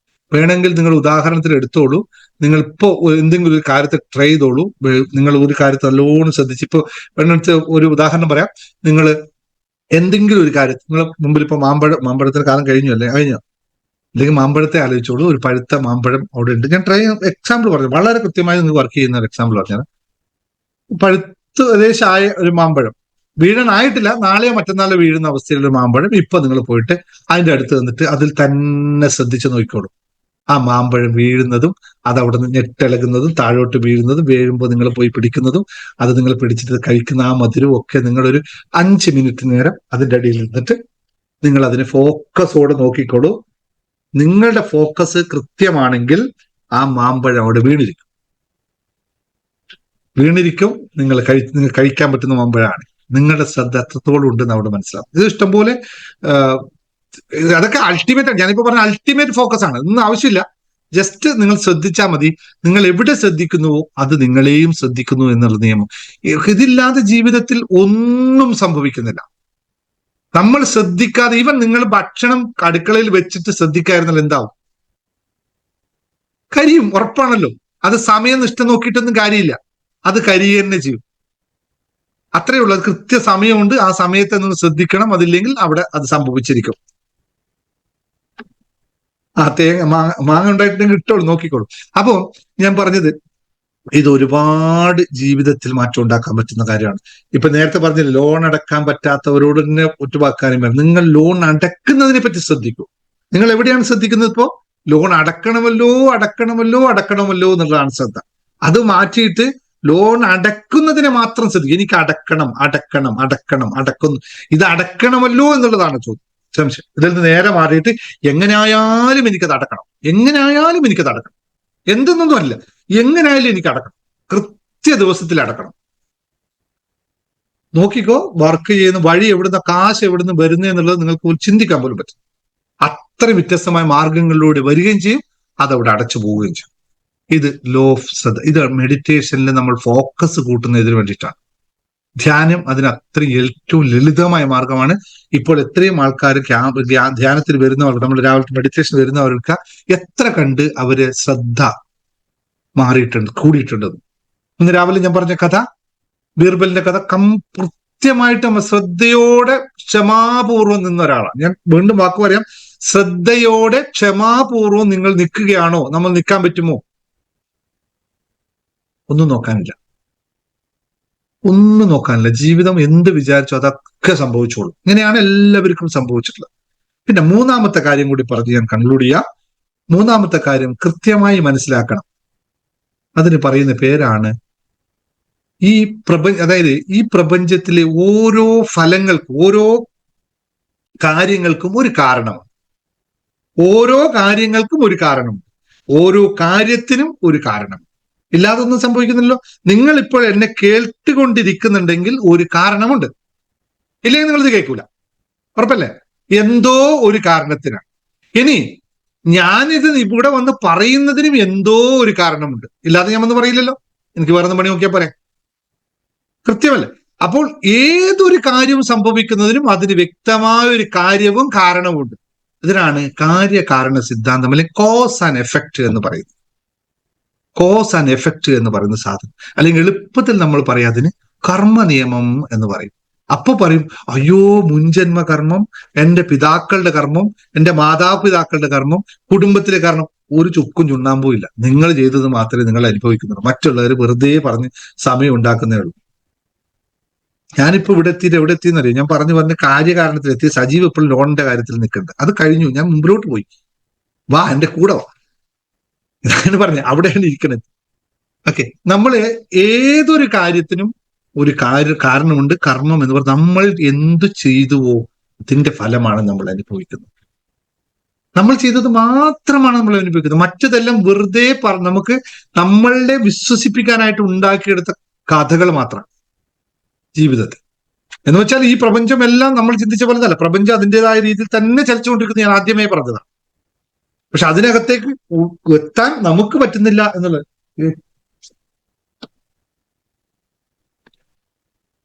വേണമെങ്കിൽ നിങ്ങൾ ഉദാഹരണത്തിന് എടുത്തോളൂ. നിങ്ങൾ ഇപ്പോ എന്തെങ്കിലും ഒരു കാര്യത്തെ ട്രൈ ചെയ്തോളൂ. നിങ്ങൾ ഒരു കാര്യത്തെ നല്ലോണം ശ്രദ്ധിച്ച്, ഇപ്പൊ വേണമെന്ന് ഒരു ഉദാഹരണം പറയാം. നിങ്ങൾ എന്തെങ്കിലും ഒരു കാര്യം, നിങ്ങൾ മുമ്പിൽ ഇപ്പൊ മാമ്പഴത്തിന് കാലം കഴിഞ്ഞോ? അല്ലെങ്കിൽ മാമ്പഴത്തെ ആലോചിച്ചോളൂ. ഒരു പഴുത്ത മാമ്പഴം അവിടെ ഉണ്ട്. ഞാൻ എക്സാമ്പിൾ പറഞ്ഞു, വളരെ കൃത്യമായി നിങ്ങൾ വർക്ക് ചെയ്യുന്ന ഒരു എക്സാമ്പിൾ പറഞ്ഞാൽ, പഴുത്ത് ഏകദേശമായ ഒരു മാമ്പഴം വീഴാനായിട്ടില്ല, നാളെയോ മറ്റന്നാളോ വീഴുന്ന അവസ്ഥയിലുള്ള മാമ്പഴം ഇപ്പൊ നിങ്ങൾ പോയിട്ട് അതിന്റെ അടുത്ത് നിന്നിട്ട് അതിൽ തന്നെ ശ്രദ്ധിച്ച് നോക്കിക്കോളൂ. ആ മാമ്പഴം വീഴുന്നതും അത് അവിടെ നിന്ന് ഞെട്ടിളകുന്നതും താഴോട്ട് വീഴുന്നതും വീഴുമ്പോൾ നിങ്ങൾ പോയി പിടിക്കുന്നതും അത് നിങ്ങൾ പിടിച്ചിട്ട് കഴിക്കുന്ന ആ മധുരവും ഒക്കെ നിങ്ങളൊരു 5 മിനിറ്റ് നേരം അതിന്റെ അടിയിൽ നിന്നിട്ട് നിങ്ങൾ അതിനെ ഫോക്കസോടെ നോക്കിക്കോളൂ. നിങ്ങളുടെ ഫോക്കസ് കൃത്യമാണെങ്കിൽ ആ മാമ്പഴം അവിടെ വീണിരിക്കും. നിങ്ങൾ കഴിക്കാൻ പറ്റുന്ന മാമ്പഴമാണ്. നിങ്ങളുടെ ശ്രദ്ധ എത്രത്തോളം ഉണ്ടെന്ന് അവിടെ മനസ്സിലാവും. ഇത് ഇഷ്ടംപോലെ അതൊക്കെ അൾട്ടിമേറ്റ് ആണ്. ഞാനിപ്പോ പറഞ്ഞ അൾട്ടിമേറ്റ് ഫോക്കസ് ആണ്. ഒന്നും ആവശ്യമില്ല, ജസ്റ്റ് നിങ്ങൾ ശ്രദ്ധിച്ചാൽ മതി. നിങ്ങൾ എവിടെ ശ്രദ്ധിക്കുന്നുവോ അത് നിങ്ങളെയും ശ്രദ്ധിക്കുന്നു എന്നുള്ള നിയമം. ഇതില്ലാതെ ജീവിതത്തിൽ ഒന്നും സംഭവിക്കുന്നില്ല. നമ്മൾ ശ്രദ്ധിക്കാതെ, ഈവൻ നിങ്ങൾ ഭക്ഷണം അടുക്കളയിൽ വെച്ചിട്ട് ശ്രദ്ധിക്കായിരുന്നല്ലോ എന്താവും? കരിയും, ഉറപ്പാണല്ലോ. അത് സമയനിഷ്ഠ നോക്കിയിട്ടൊന്നും കാര്യമില്ല, അത് കരിയ തന്നെ ചെയ്യും. അത്രയേ ഉള്ളൂ. അത് കൃത്യ സമയമുണ്ട്, ആ സമയത്തെ നിങ്ങൾ ശ്രദ്ധിക്കണം. അതില്ലെങ്കിൽ അവിടെ അത് സംഭവിച്ചിരിക്കും. ആ മാങ്ങ ഉണ്ടായിട്ടുണ്ടെങ്കിൽ ഇട്ടോളൂ, നോക്കിക്കോളൂ. അപ്പോ ഞാൻ പറഞ്ഞത്, ഇത് ഒരുപാട് ജീവിതത്തിൽ മാറ്റം ഉണ്ടാക്കാൻ പറ്റുന്ന കാര്യമാണ്. ഇപ്പൊ നേരത്തെ പറഞ്ഞില്ല, ലോൺ അടക്കാൻ പറ്റാത്തവരോട് തന്നെ ഒറ്റുവാക്കാനും വരും. നിങ്ങൾ ലോൺ അടക്കുന്നതിനെ പറ്റി ശ്രദ്ധിക്കൂ. നിങ്ങൾ എവിടെയാണ് ശ്രദ്ധിക്കുന്നത്? ഇപ്പോ ലോൺ അടക്കണമല്ലോ എന്നുള്ളതാണ് ശ്രദ്ധ. അത് മാറ്റിയിട്ട് ലോൺ അടക്കുന്നതിനെ മാത്രം ശ്രദ്ധിക്കും. എനിക്ക് അടക്കുന്നു, ഇത് അടക്കണമല്ലോ എന്നുള്ളതാണ് സംശയം. ഇതിൽ നിന്ന് നേരെ മാറിയിട്ട് എങ്ങനെയായാലും എനിക്കത് അടക്കണം, എന്തെന്നൊന്നും അല്ല, എങ്ങനെയായാലും എനിക്ക് അടക്കണം, കൃത്യ ദിവസത്തിൽ അടക്കണം. നോക്കിക്കോ, വർക്ക് ചെയ്യുന്ന വഴി എവിടുന്ന, കാശ് എവിടുന്ന് വരുന്നത് എന്നുള്ളത് നിങ്ങൾക്ക് ചിന്തിക്കാൻ പോലും പറ്റും. അത്ര വ്യത്യസ്തമായ മാർഗങ്ങളിലൂടെ വരികയും ചെയ്യും, അതവിടെ അടച്ചു പോവുകയും ചെയ്യും. ഇത് ലോ ഓഫ് ശ്രദ്ധ. ഇത് മെഡിറ്റേഷനിൽ നമ്മൾ ഫോക്കസ് കൂട്ടുന്നതിന് വേണ്ടിയിട്ടാണ്. ധ്യാനം അതിന് അത്രയും ഏറ്റവും ലളിതമായ മാർഗമാണ്. ഇപ്പോൾ എത്രയും ആൾക്കാർ ധ്യാനത്തിൽ വരുന്നവർക്ക്, നമ്മൾ രാവിലെ മെഡിറ്റേഷൻ വരുന്നവർക്ക് എത്ര കണ്ട് അവര് ശ്രദ്ധ കൂടിയിട്ടുണ്ടെന്ന്. ഇന്ന് രാവിലെ ഞാൻ പറഞ്ഞ കഥ, ബീർബലിന്റെ കഥ, കൃത്യമായിട്ട് നമ്മൾ ശ്രദ്ധയോടെ ക്ഷമാപൂർവ്വം നിന്ന ഒരാളാണ്. ഞാൻ വീണ്ടും വാക്ക് പറയാം, ശ്രദ്ധയോടെ ക്ഷമാപൂർവ്വം നിങ്ങൾ നിൽക്കുകയാണോ? നമ്മൾ നിൽക്കാൻ പറ്റുമോ? ഒന്നും നോക്കാനില്ല. ജീവിതം എന്ത് വിചാരിച്ചോ അതൊക്കെ സംഭവിച്ചോളൂ. ഇങ്ങനെയാണ് എല്ലാവർക്കും സംഭവിച്ചിട്ടുള്ളത്. പിന്നെ മൂന്നാമത്തെ കാര്യം കൂടി പറഞ്ഞ് ഞാൻ കൺക്ലൂഡ് ചെയ്യാം. മൂന്നാമത്തെ കാര്യം കൃത്യമായി മനസ്സിലാക്കണം. അതിന് പറയുന്ന പേരാണ് അതായത് ഈ പ്രപഞ്ചത്തിലെ ഓരോ ഫലങ്ങൾക്കും, ഓരോ കാര്യങ്ങൾക്കും ഒരു കാരണമാണ്. ഓരോ കാര്യത്തിനും ഒരു കാരണം. ഇല്ലാതെ ഒന്നും സംഭവിക്കുന്നില്ലല്ലോ. നിങ്ങൾ ഇപ്പോൾ എന്നെ കേട്ടുകൊണ്ടിരിക്കുന്നുണ്ടെങ്കിൽ ഒരു കാരണമുണ്ട്, ഇല്ലെങ്കിൽ നിങ്ങളിത് കേൾക്കൂല, ഉറപ്പല്ലേ? എന്തോ ഒരു കാരണത്തിനാണ്. ഇനി ഞാനിത് ഇവിടെ വന്ന് പറയുന്നതിനും എന്തോ ഒരു കാരണമുണ്ട്, ഇല്ലാതെ ഞാൻ വന്ന് പറയില്ലല്ലോ. എനിക്ക് വേറെ പണി നോക്കിയാൽ പറയാം, കൃത്യമല്ലേ? അപ്പോൾ ഏതൊരു കാര്യവും സംഭവിക്കുന്നതിനും അതിന് വ്യക്തമായ ഒരു കാര്യവും കാരണവുമുണ്ട്. ഇതിനാണ് കാര്യകാരണ സിദ്ധാന്തം, അല്ലെങ്കിൽ കോസ് ആൻഡ് എഫക്റ്റ് എന്ന് പറയുന്നത്. കോസ് ആൻഡ് എഫക്റ്റ് എന്ന് പറയുന്ന സാധനം, അല്ലെങ്കിൽ എളുപ്പത്തിൽ നമ്മൾ പറയാം അതിന് കർമ്മ നിയമം എന്ന് പറയും. അപ്പൊ പറയും, അയ്യോ മുൻജന്മ കർമ്മം, എന്റെ പിതാക്കളുടെ കർമ്മം, എന്റെ മാതാപിതാക്കളുടെ കർമ്മം, കുടുംബത്തിലെ കർമ്മം, ഒരു ചുക്കും ചുണ്ണാമ്പും ഇല്ല. നിങ്ങൾ ചെയ്തത് മാത്രമേ നിങ്ങൾ അനുഭവിക്കുന്നുള്ളൂ. മറ്റുള്ളവർ വെറുതെ പറഞ്ഞ് സമയം ഉണ്ടാക്കുന്നേ ഉള്ളൂ. ഞാനിപ്പോ ഇവിടെ എത്തിയെന്നറിയാം. ഞാൻ പറഞ്ഞ കാര്യകാരണത്തിലെത്തി. സജീവ് ഇപ്പോൾ ലോണിന്റെ കാര്യത്തിൽ നിൽക്കുന്നുണ്ട്. അത് കഴിഞ്ഞു, ഞാൻ മുമ്പിലോട്ട് പോയി. വാ, എന്റെ കൂടെ വാ. ഇതാണ് പറഞ്ഞത്, അവിടെയാണ് ഇരിക്കണത്. ഓക്കെ, നമ്മള് ഏതൊരു കാര്യത്തിനും ഒരു കാരണമുണ്ട്. കർമ്മം എന്ന് പറഞ്ഞാൽ നമ്മൾ എന്തു ചെയ്തുവോ അതിന്റെ ഫലമാണ് നമ്മൾ അനുഭവിക്കുന്നത്. നമ്മൾ ചെയ്തത് മാത്രമാണ് നമ്മൾ അനുഭവിക്കുന്നത്. മറ്റതെല്ലാം വെറുതെ നമുക്ക് നമ്മളുടെ വിശ്വസിപ്പിക്കാനായിട്ട് ഉണ്ടാക്കിയെടുത്ത കഥകൾ മാത്രം ജീവിതത്തിൽ. എന്ന് വെച്ചാൽ ഈ പ്രപഞ്ചമെല്ലാം നമ്മൾ ചിന്തിച്ച പോലെതല്ല. പ്രപഞ്ചം അതിൻ്റെതായ രീതിയിൽ തന്നെ ചലിച്ചുകൊണ്ടിരിക്കുന്നത് ഞാൻ ആദ്യമേ പറഞ്ഞതാണ്. പക്ഷെ അതിനകത്തേക്ക് എത്താൻ നമുക്ക് പറ്റുന്നില്ല എന്നുള്ളത്.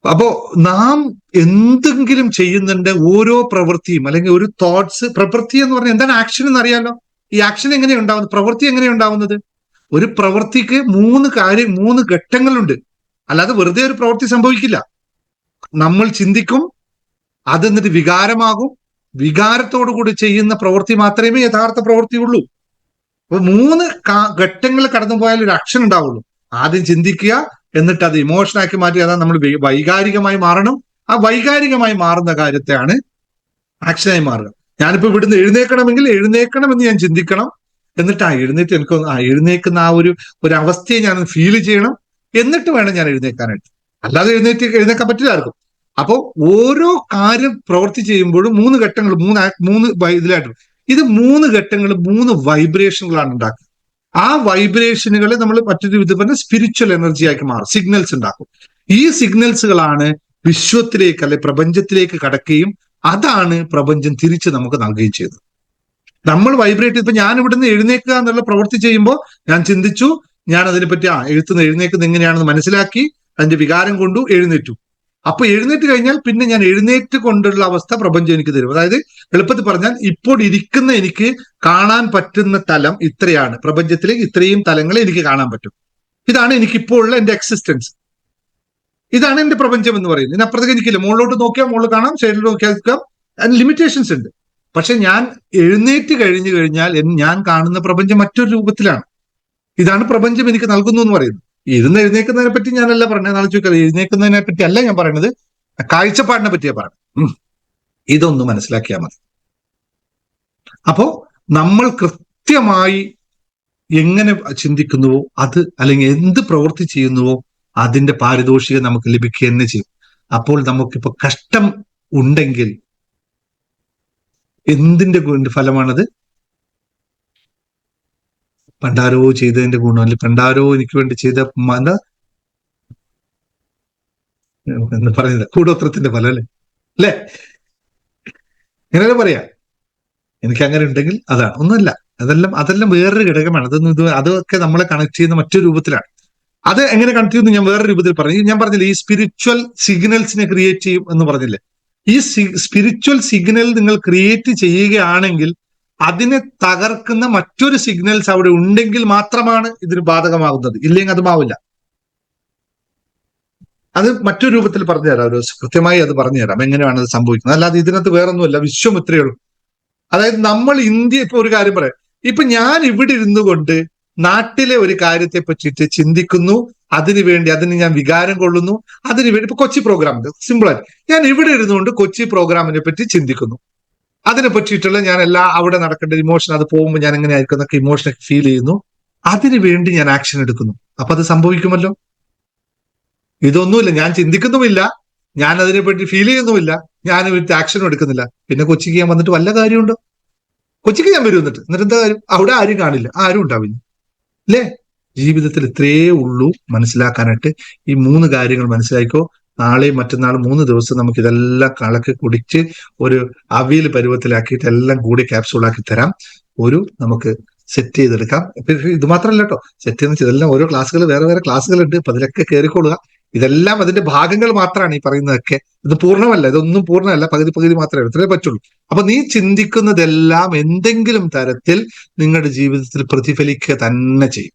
അപ്പോ നാം എന്തെങ്കിലും ചെയ്യുന്നുണ്ട്, ഓരോ പ്രവൃത്തിയും അല്ലെങ്കിൽ ഒരു തോട്ട്സ്, പ്രവൃത്തി എന്ന് പറഞ്ഞാൽ എന്താണ് ആക്ഷൻ എന്നറിയാലോ. ഈ ആക്ഷൻ എങ്ങനെയാണ് ഉണ്ടാവുന്നത്, പ്രവൃത്തി എങ്ങനെയാണ് ഉണ്ടാവുന്നത്? ഒരു പ്രവൃത്തിക്ക് 3 ഘട്ടങ്ങളുണ്ട്. അല്ലാതെ വെറുതെ ഒരു പ്രവൃത്തി സംഭവിക്കില്ല. നമ്മൾ ചിന്തിക്കും, അത് എന്നിട്ട് വികാരമാകും. വികാരത്തോടു കൂടി ചെയ്യുന്ന പ്രവൃത്തി മാത്രമേ യഥാർത്ഥ പ്രവൃത്തിയുള്ളൂ. അപ്പൊ 3 ഘട്ടങ്ങൾ കടന്നു പോയാൽ ഒരു ആക്ഷൻ ഉണ്ടാവുള്ളൂ. ആദ്യം ചിന്തിക്കുക, എന്നിട്ട് അത് ഇമോഷനാക്കി മാറ്റി, അതാണ് നമ്മൾ വൈകാരികമായി മാറണം. ആ വൈകാരികമായി മാറുന്ന കാര്യത്തെയാണ് ആക്ഷനായി മാറുക. ഞാനിപ്പോ ഇവിടുന്ന് എഴുന്നേക്കണമെങ്കിൽ എഴുന്നേക്കണം എന്ന് ഞാൻ ചിന്തിക്കണം. എന്നിട്ട് എഴുന്നേക്കുന്ന ആ ഒരു അവസ്ഥയെ ഞാൻ ഫീൽ ചെയ്യണം. എന്നിട്ട് വേണം ഞാൻ എഴുന്നേക്കാനായിട്ട്. അല്ലാതെ എഴുന്നേക്കാൻ പറ്റില്ല ആർക്കും. അപ്പോൾ ഓരോ കാര്യം പ്രവൃത്തി ചെയ്യുമ്പോഴും 3 ഘട്ടങ്ങൾ, 3 ഇതിലായിട്ട്, ഇത് 3 ഘട്ടങ്ങൾ 3 വൈബ്രേഷനുകളാണ് ഉണ്ടാക്കുക. ആ വൈബ്രേഷനുകളെ നമ്മൾ മറ്റൊരു വിധം പറഞ്ഞ സ്പിരിച്വൽ എനർജി ആക്കി മാറും. സിഗ്നൽസ് ഉണ്ടാക്കും. ഈ സിഗ്നൽസുകളാണ് വിശ്വത്തിലേക്ക് അല്ലെ പ്രപഞ്ചത്തിലേക്ക് കടക്കുകയും അതാണ് പ്രപഞ്ചം തിരിച്ച് നമുക്ക് നൽകുകയും ചെയ്തത്. നമ്മൾ വൈബ്രേറ്റ് ചെയ്ത്, ഇപ്പൊ ഞാൻ ഇവിടുന്ന് എഴുന്നേക്കുക എന്നുള്ള പ്രവൃത്തി ചെയ്യുമ്പോൾ ഞാൻ ചിന്തിച്ചു, ഞാൻ അതിനെപ്പറ്റി എഴുന്നേക്കുന്നത് എങ്ങനെയാണെന്ന് മനസ്സിലാക്കി, അതിന്റെ വികാരം കൊണ്ടു എഴുന്നേറ്റു. അപ്പൊ എഴുന്നേറ്റ് കഴിഞ്ഞാൽ പിന്നെ ഞാൻ എഴുന്നേറ്റ് കൊണ്ടുള്ള അവസ്ഥ പ്രപഞ്ചം എനിക്ക് തരും. അതായത് എളുപ്പത്തിൽ പറഞ്ഞാൽ, ഇപ്പോൾ ഇരിക്കുന്ന എനിക്ക് കാണാൻ പറ്റുന്ന തലം ഇത്രയാണ്. പ്രപഞ്ചത്തിലെ ഇത്രയും തലങ്ങളെ എനിക്ക് കാണാൻ പറ്റും. ഇതാണ് എനിക്കിപ്പോൾ ഉള്ള എന്റെ എക്സിസ്റ്റൻസ്. ഇതാണ് എന്റെ പ്രപഞ്ചം എന്ന് പറയുന്നത്. ഇതിനപ്പുറത്തേക്ക് എനിക്കില്ല. മുകളിലോട്ട് നോക്കിയാൽ മുകളിൽ കാണാം, സൈഡിലോട്ട് നോക്കിയാൽ അതിന് ലിമിറ്റേഷൻസ് ഉണ്ട്. പക്ഷെ ഞാൻ എഴുന്നേറ്റ് കഴിഞ്ഞാൽ ഞാൻ കാണുന്ന പ്രപഞ്ചം മറ്റൊരു രൂപത്തിലാണ്. ഇതാണ് പ്രപഞ്ചം എനിക്ക് നൽകുന്നു എന്ന് പറയുന്നത്. ഇരുന്ന് എഴുന്നേക്കുന്നതിനെ പറ്റി ഞാനല്ല പറഞ്ഞത്. നാളെ ചോദിക്കാം, എഴുന്നേക്കുന്നതിനെ പറ്റി അല്ല ഞാൻ പറയുന്നത്, കാഴ്ചപ്പാടിനെ പറ്റിയാണ് പറയുന്നത്. ഇതൊന്ന് മനസ്സിലാക്കിയാൽ മതി. അപ്പോ നമ്മൾ കൃത്യമായി എങ്ങനെ ചിന്തിക്കുന്നുവോ അത്, അല്ലെങ്കിൽ എന്ത് പ്രവൃത്തി ചെയ്യുന്നുവോ അതിന്റെ പാരിതോഷികം നമുക്ക് ലഭിക്കുക തന്നെ ചെയ്യും. അപ്പോൾ നമുക്കിപ്പോ കഷ്ടം ഉണ്ടെങ്കിൽ എന്തിന്റെ ഫലമാണത്? പണ്ടാരോ ചെയ്തതിന്റെ ഗുണം, അല്ലെങ്കിൽ പണ്ടാരോ എനിക്ക് വേണ്ടി ചെയ്ത എന്താ പറയുന്നത്, കൂടോത്രത്തിന്റെ ഫലം അല്ലേ? ഇങ്ങനെ പറയാ. എനിക്ക് അങ്ങനെ ഉണ്ടെങ്കിൽ അതാണ്. ഒന്നുമില്ല, അതെല്ലാം വേറൊരു ഘടകമാണ്. അതൊക്കെ നമ്മളെ കണക്ട് ചെയ്യുന്ന മറ്റൊരു രൂപത്തിലാണ്. അത് എങ്ങനെ കണക്ട് ചെയ്യുന്നു ഞാൻ വേറൊരു രൂപത്തിൽ പറഞ്ഞു. ഞാൻ പറഞ്ഞില്ലേ, ഈ സ്പിരിച്വൽ സിഗ്നൽസിനെ ക്രിയേറ്റ് ചെയ്യും എന്ന് പറഞ്ഞില്ലേ. ഈ സ്പിരിച്വൽ സിഗ്നൽ നിങ്ങൾ ക്രിയേറ്റ് ചെയ്യുകയാണെങ്കിൽ അതിനെ തകർക്കുന്ന മറ്റൊരു സിഗ്നൽസ് അവിടെ ഉണ്ടെങ്കിൽ മാത്രമാണ് ഇതിന് ബാധകമാകുന്നത്. ഇല്ലെങ്കിൽ അതും ആവില്ല. അത് മറ്റൊരു രൂപത്തിൽ പറഞ്ഞു തരാം, ഒരു കൃത്യമായി അത് പറഞ്ഞു തരാം എങ്ങനെയാണ് അത് സംഭവിക്കുന്നത്. അല്ലാതെ ഇതിനകത്ത് വേറൊന്നുമല്ല, വിശ്വം ഇത്രയേ ഉള്ളൂ. അതായത് നമ്മൾ ഇന്ത്യ, ഇപ്പൊ ഒരു കാര്യം പറയാം, ഇപ്പൊ ഞാൻ ഇവിടെ ഇരുന്നു കൊണ്ട് നാട്ടിലെ ഒരു കാര്യത്തെ പറ്റിയിട്ട് ചിന്തിക്കുന്നു, അതിന് ഞാൻ വികാരം കൊള്ളുന്നു, അതിനുവേണ്ടി ഇപ്പൊ കൊച്ചി പ്രോഗ്രാം സിമ്പിളായി ഞാൻ ഇവിടെ ഇരുന്നുകൊണ്ട് കൊച്ചി പ്രോഗ്രാമിനെ പറ്റി ചിന്തിക്കുന്നു, അതിനെ പറ്റിയിട്ടുള്ള ഞാൻ അവിടെ നടക്കേണ്ട ഇമോഷൻ, അത് പോകുമ്പോൾ ഞാൻ എങ്ങനെ ആയിരിക്കും എന്നൊക്കെ ഇമോഷനൊക്കെ ഫീൽ ചെയ്യുന്നു, അതിനു വേണ്ടി ഞാൻ ആക്ഷൻ എടുക്കുന്നു. അപ്പൊ അത് സംഭവിക്കുമല്ലോ. ഇതൊന്നുമില്ല, ഞാൻ ചിന്തിക്കുന്നുമില്ല, ഞാൻ അതിനെപ്പറ്റി ഫീൽ ചെയ്യുന്നുമില്ല, ഞാൻ ആക്ഷനും എടുക്കുന്നില്ല. പിന്നെ കൊച്ചിക്ക് ഞാൻ വന്നിട്ട് വല്ല കാര്യമുണ്ടോ? കൊച്ചിക്ക് ഞാൻ വരും, എന്നിട്ട് എന്താ കാര്യം? അവിടെ ആരും കാണില്ല, ആരും ഉണ്ടാവില്ല അല്ലേ? ജീവിതത്തിൽ ഇത്രയേ ഉള്ളൂ മനസ്സിലാക്കാനായിട്ട്. ഈ 3 കാര്യങ്ങൾ മനസ്സിലാക്കിക്കോ. നാളെയും മറ്റന്നാളും 3 ദിവസം നമുക്ക് ഇതെല്ലാം കളക്കി കുടിച്ച് ഒരു അവിയൽ പരുവത്തിലാക്കിയിട്ട് എല്ലാം കൂടി ക്യാപ്സൂളാക്കി തരാം. നമുക്ക് സെറ്റ് ചെയ്തെടുക്കാം. ഇത് മാത്രമല്ല കേട്ടോ, സെറ്റ് ചെയ്യുന്ന ഇതെല്ലാം ഓരോ ക്ലാസ്സുകൾ, വേറെ ക്ലാസ്സുകളുണ്ട്. അപ്പൊ അതിലൊക്കെ കയറിക്കൊള്ളുക. ഇതെല്ലാം അതിന്റെ ഭാഗങ്ങൾ മാത്രമാണ് ഈ പറയുന്നതൊക്കെ. ഇത് പൂർണ്ണമല്ല, ഇതൊന്നും പൂർണ്ണമല്ല, പകുതി മാത്രമേ ഇത്രേ പറ്റുള്ളൂ. അപ്പൊ നീ ചിന്തിക്കുന്നതെല്ലാം എന്തെങ്കിലും തരത്തിൽ നിങ്ങളുടെ ജീവിതത്തിൽ പ്രതിഫലിക്കുക തന്നെ ചെയ്യും.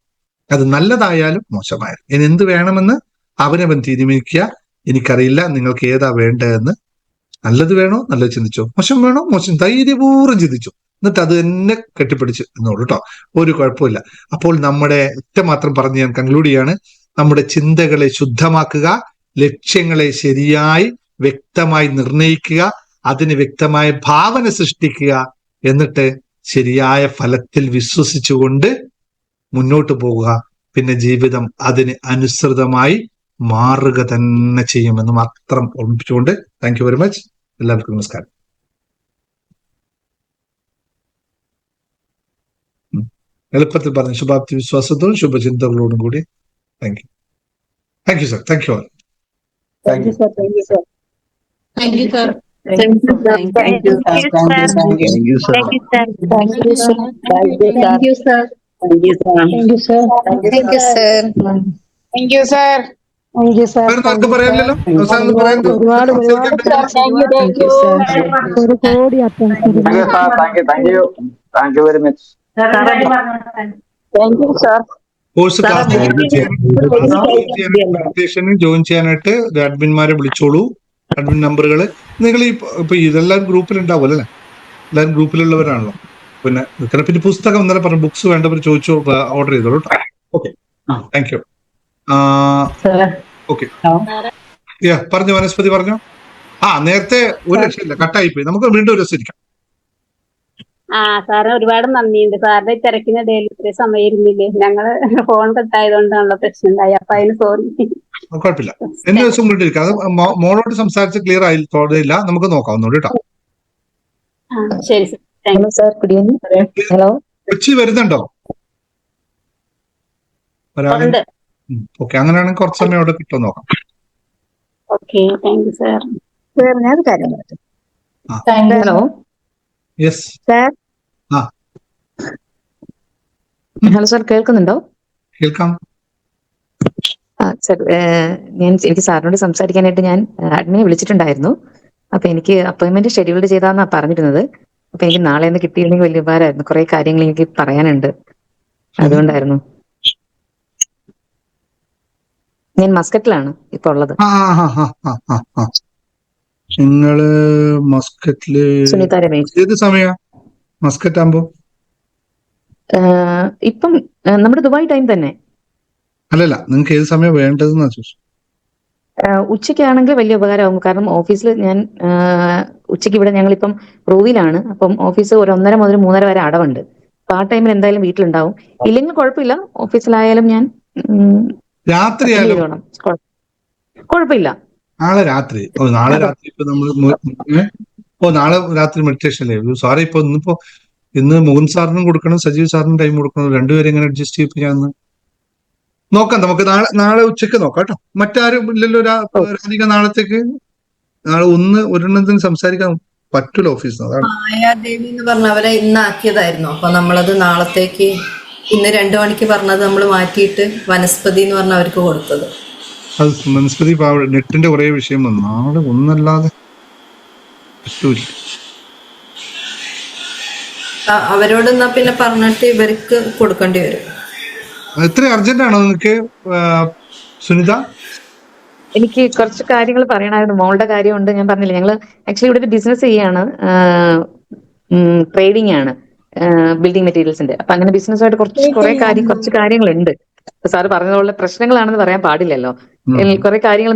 അത് നല്ലതായാലും മോശമായാലും. ഇനി എന്ത് വേണമെന്ന് അവനവൻ തീരുമാനിക്കുക. എനിക്കറിയില്ല നിങ്ങൾക്ക് ഏതാ വേണ്ടതെന്ന്. നല്ലത് വേണോ നല്ലത് ചിന്തിച്ചോ, മോശം വേണോ മോശം, ധൈര്യപൂർവ്വം ചിന്തിച്ചു, എന്നിട്ട് അത് തന്നെ കെട്ടിപ്പിടിച്ച് എന്നോളൂ കേട്ടോ, ഒരു കുഴപ്പമില്ല. അപ്പോൾ നമ്മുടെ മാത്രം പറഞ്ഞ് ഞാൻ കൺക്ലൂഡ് ചെയ്യാണ്. നമ്മുടെ ചിന്തകളെ ശുദ്ധമാക്കുക, ലക്ഷ്യങ്ങളെ ശരിയായി വ്യക്തമായി നിർണയിക്കുക, അതിന് വ്യക്തമായ ഭാവന സൃഷ്ടിക്കുക, എന്നിട്ട് ശരിയായ ഫലത്തിൽ വിശ്വസിച്ചുകൊണ്ട് മുന്നോട്ട് പോവുക. പിന്നെ ജീവിതം അതിന് അനുസൃതമായി മാറുക തന്നെ ചെയ്യുമെന്ന് മാത്രം ഓർമ്മിപ്പിച്ചുകൊണ്ട് താങ്ക് യു വെരി മച്ച്. എല്ലാവർക്കും നമസ്കാരം. എളുപ്പത്തിൽ പറഞ്ഞു, ശുഭാപ്തി വിശ്വാസത്തോടും ശുഭചിന്തകളോടും കൂടി. Thank you. Thank you sir. Thank you all. Thank you. Thank you sir. Thank you, sir. Thank you, sir. Thank you, sir. Thank you, sir. Thank you, sir. Thank you, sir. Thank you, sir. Thank you, sir. Thank you, sir. Thank you, sir. Thank you, sir. Thank you sir. വേറെ ആർക്കും പറയാനില്ലല്ലോ? അവസാനം പറയാനുണ്ടോ? ഒരുപാട് സംസാരിക്കാൻ പറ്റില്ല? ഒരു കോടി Thank you very much. Thank you, sir. Course class മെഡിറ്റേഷന് ജോയിൻ ചെയ്യാനായിട്ട് അഡ്മിന്മാരെ വിളിച്ചോളൂ. അഡ്മിൻ നമ്പറുകൾ നിങ്ങൾ ഇപ്പൊ ഇതെല്ലാം ഗ്രൂപ്പിലുണ്ടാവും അല്ലേ? എല്ലാവരും ഗ്രൂപ്പിലുള്ളവരാണല്ലോ. പിന്നെ പുസ്തകം ഇന്നലെ പറഞ്ഞു, ബുക്സ് വേണ്ടവർ ചോദിച്ചു ഓർഡർ ചെയ്തോളൂ കേട്ടോ. Okay, thank you. ഓക്കെ, പറഞ്ഞു വനസ്പതി പറഞ്ഞു. നേരത്തെ ഒരു രക്ഷയില്ല, കട്ടായിപ്പോയി. നമുക്ക് വീണ്ടും ഒരു ദിവസം ഇരിക്കാം. സാറിന് ഒരുപാട് നന്ദിയുണ്ട്. സാറിന്റെ തിരക്കിനിടയിൽ ഇത്രയും സമയം ഇരുന്നില്ലേ, ഞങ്ങള് ഫോൺ കട്ടായതുകൊണ്ടാണല്ലോ പ്രശ്നം ഉണ്ടായി. അപ്പൊ അതിന് സോറി. കുഴപ്പമില്ല, എന്നെ ദിവസം വീണ്ടും ഇരിക്കാം. അത് മോളോട് സംസാരിച്ച് ക്ലിയർ ആയി തോന്നില്ല, നമുക്ക് നോക്കാം ഒന്നുകൂടി കേട്ടോ. ശരി sir. Thank you sir. Good evening. Hello, Kochi വരുന്നുണ്ടോ? ഓക്കെ, അങ്ങനെയാണെങ്കിൽ കുറച്ച് സമയം അവിടെ കിട്ടുമോ നോക്കാം. Okay, thank you sir. Sir ഞാനൊരു കാര്യം പറഞ്ഞു. Hello yes sir. Hello sir, കേൾക്കുന്നുണ്ടോ? കേൾക്കാം. സർ, എനിക്ക് സാറിനോട് സംസാരിക്കാനായിട്ട് ഞാൻ അഡ്മിനെ വിളിച്ചിട്ടുണ്ടായിരുന്നു. അപ്പൊ എനിക്ക് അപ്പോയിന്റ്മെന്റ് ഷെഡ്യൂൾഡ് ചെയ്താന്നാ പറഞ്ഞിരുന്നത്. അപ്പൊ എനിക്ക് നാളെ ഒന്ന് കിട്ടിയിരുന്നെങ്കിൽ വലിയ ഉപകാരമായിരുന്നു. കുറെ കാര്യങ്ങൾ എനിക്ക് പറയാനുണ്ട്, അതുകൊണ്ടായിരുന്നു. ഞാൻ മസ്കറ്റിലാണ് ഇപ്പൊ ഉള്ളത്. നിങ്ങള് മസ്കറ്റില് സുനിത രമേശ്. ഏത് സമയ മസ്കറ്റ് ആകുമ്പോ? ഇപ്പം നമ്മുടെ ദുബായ് ടൈം തന്നെ. അല്ലല്ല, നിങ്ങൾക്ക് ഏത് സമയം വേണ്ടതെന്നാ ചോദിച്ചു. ഉച്ചയ്ക്കാണെങ്കിൽ വലിയ ഉപകാരമാകും. കാരണം ഓഫീസിൽ ഞാൻ ഉച്ചയ്ക്ക് ഇവിടെ ഞങ്ങളിപ്പം റൂവിലാണ്. അപ്പം ഓഫീസ് ഒരു 1:30 മുതൽ 3:30 വരെ അടവുണ്ട്. അപ്പൊ ആ ടൈമിൽ എന്തായാലും വീട്ടിലുണ്ടാവും. ഇല്ലെങ്കിൽ കുഴപ്പമില്ല, ഓഫീസിലായാലും ഞാൻ രാത്രിയായാലും കുഴപ്പമില്ല. നാളെ രാത്രി നാളെ രാത്രി ഇപ്പൊ നമ്മള് നാളെ രാത്രി മെഡിറ്റേഷൻ അല്ലേ? സാറേ, ഇന്ന് മോഹൻ സാറിനും കൊടുക്കണം, സജീവ് സാറിനും ടൈം കൊടുക്കണം. രണ്ടുപേരും എങ്ങനെ അഡ്ജസ്റ്റ് ചെയ്യിപ്പിക്കാന്ന് നോക്കാം. നമുക്ക് നാളെ ഉച്ചക്ക് നോക്കാം കേട്ടോ. മറ്റാരും ഇല്ലല്ലോ രാധിക? നാളത്തേക്ക് നാളെ ഒരെണ്ണത്തിന് സംസാരിക്കാൻ പറ്റൂല ഓഫീസിൽ. അതാണ് മായാദേവി എന്ന് പറഞ്ഞവരെ ഇന്നാക്കിയതായിരുന്നു. അപ്പൊ നമ്മളത് നാളത്തേക്ക്, ഇന്ന് 2 മണിക്ക് പറഞ്ഞത് നമ്മൾ മാറ്റിയിട്ട് വനസ്പതി എന്ന് പറഞ്ഞ അവർക്ക് കൊടുത്തത്. അത് വനസ്പതി നെറ്റിന്റെ കുറെ വിഷയം വന്നു. നാളെ ഒന്നല്ലാതെ പറ്റൂല. അവരോട് എന്നാ പിന്നെ പറഞ്ഞിട്ട് ഇവർക്ക് കൊടുക്കേണ്ടി വരും. എത്ര അർജന്റ് ആണോ നിങ്ങൾക്ക് സുനിത? എനിക്ക് കുറച്ച് കാര്യങ്ങൾ പറയണമായിരുന്നു. മോളുടെ കാര്യമുണ്ട്. ഞാൻ പറഞ്ഞില്ല, ഞങ്ങള് ആക്ച്വലി ഇവിടെ ഒരു ബിസിനസ് ചെയ്യാണ്, ട്രേഡിംഗ് ആണ്, ബിൽഡിംഗ് മെറ്റീരിയൽസിന്റെ. അപ്പൊ അങ്ങനെ ബിസിനസ്സുമായിട്ട് കുറച്ച് കാര്യങ്ങളുണ്ട്. സാറ് പറഞ്ഞതുപോലെ പ്രശ്നങ്ങളാണെന്ന് പറയാൻ പാടില്ലല്ലോ. കുറെ കാര്യങ്ങൾ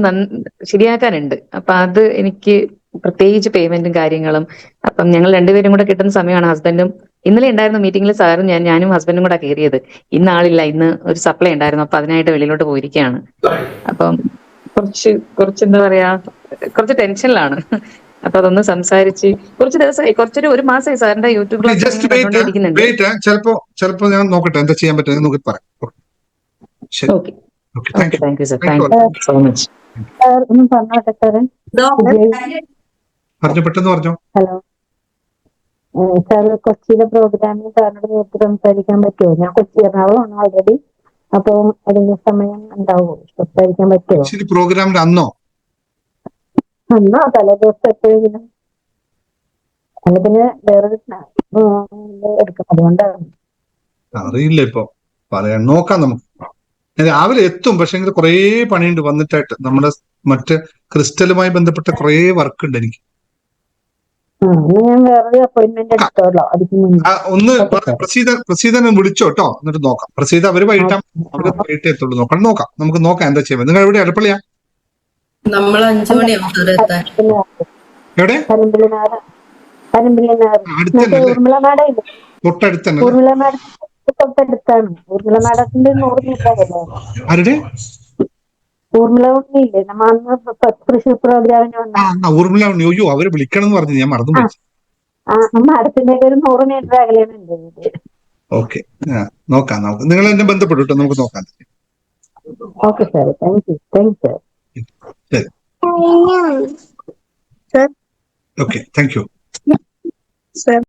ശരിയാക്കാനുണ്ട്. അപ്പൊ അത് എനിക്ക് പ്രത്യേകിച്ച് പേയ്മെന്റും കാര്യങ്ങളും. അപ്പം ഞങ്ങൾ രണ്ടുപേരും കൂടെ കിട്ടുന്ന സമയമാണ്. ഹസ്ബൻഡും ഇന്നലെ ഉണ്ടായിരുന്ന മീറ്റിംഗിൽ സാറും ഞാനും ഹസ്ബൻഡും കൂടെ കയറിയത്. ഇന്ന് ആളില്ല, ഇന്ന് ഒരു സപ്ലൈ ഉണ്ടായിരുന്നു. അപ്പൊ അതിനായിട്ട് വെളിയിലോട്ട് പോയിരിക്കുകയാണ്. അപ്പം കുറച്ച് എന്താ പറയാ, കുറച്ച് ടെൻഷനിലാണ്. അപ്പൊ അതൊന്ന് സംസാരിച്ച് കുറച്ച് ദിവസമായി, ഒരു മാസമായി സാറിന്റെ യൂട്യൂബ് ക്ലാസ്. ചിലപ്പോ ഞാൻ നോക്കട്ടെ എന്താ ചെയ്യാൻ പറ്റുക നോക്കി പറയാം. Thank you sir. Thank you so much. ഒന്നും പറഞ്ഞോട്ടെ സാറ്? പറഞ്ഞു, പെട്ടെന്ന് പറഞ്ഞോ. ഹലോ സാർ, കൊച്ചിയിലെ പ്രോഗ്രാമിന് സാറിനോട് നേരിട്ട് സംസാരിക്കാൻ പറ്റുമോ? ഞാൻ കൊച്ചി എറണാകുളമാണ് ഓൾറെഡി. അപ്പൊ അതിന്റെ സമയം ഉണ്ടാവുമോ? സംസാരിക്കാൻ പറ്റുമോ? പ്രോഗ്രാമിന്റെ അന്നോ അന്നോ തലേ ദിവസം എപ്പോഴെങ്കിലും? അല്ല പിന്നെ വേറൊരു എടുക്കും, അതുകൊണ്ടാണ്. അറിയില്ല, ഇപ്പൊ പറയാൻ നോക്കാം. നമുക്ക് രാവിലെ എത്തും, പക്ഷെ കുറെ പണിയുണ്ട് വന്നിട്ടായിട്ട്. നമ്മുടെ മറ്റ് ക്രിസ്റ്റലുമായി ബന്ധപ്പെട്ട കുറെ വർക്ക് ഉണ്ട് എനിക്ക്. ഞാൻ വേറെ അപ്പോയിന്റ്മെന്റ് എടുത്തോളാം അതിന് മുന്നേ. ഒന്ന് പ്രസീതനെ വിളിച്ചോ കേട്ടോ, എന്നിട്ട് നോക്കാം. പ്രസീത അവര് വൈകിട്ട് എത്തുള്ളൂ. നോക്കാം നമുക്ക് നോക്കാം എന്താ ചെയ്യുന്നത്. നിങ്ങൾ എവിടെ എടപ്പള്ളിയാ? നമ്മൾ 5 മണിയാവും സാർ എത്താൻ. എവിടെ? തൊട്ടടുത്തന്നെ. തൊട്ടടുത്താണ്. ഊർമിള മാഡത്തിന്റെ 100 മീറ്റർ അല്ലേ? ആരുടെ? ഊർമിള ഉണ്ണിയില്ലേ നമ്മ അന്ന് തൃശ്ശൂർ പ്രോഗ്രാമിന് വന്ന ഊർമിള ഉണ്ണി. അയ്യോ അവര് വിളിക്കണം എന്ന് പറഞ്ഞു, ഞാൻ മറന്നു. മാഡത്തിന്റെ ഒരു 100 മീറ്റർ അകലെയാണ്. ഓക്കെ, നോക്കാം. നിങ്ങൾ എന്നെ ബന്ധപ്പെട്ടു കേട്ടോ, നമുക്ക് നോക്കാം. ഓക്കെ സാർ, താങ്ക് യു ശരി. Sir okay, thank you sir.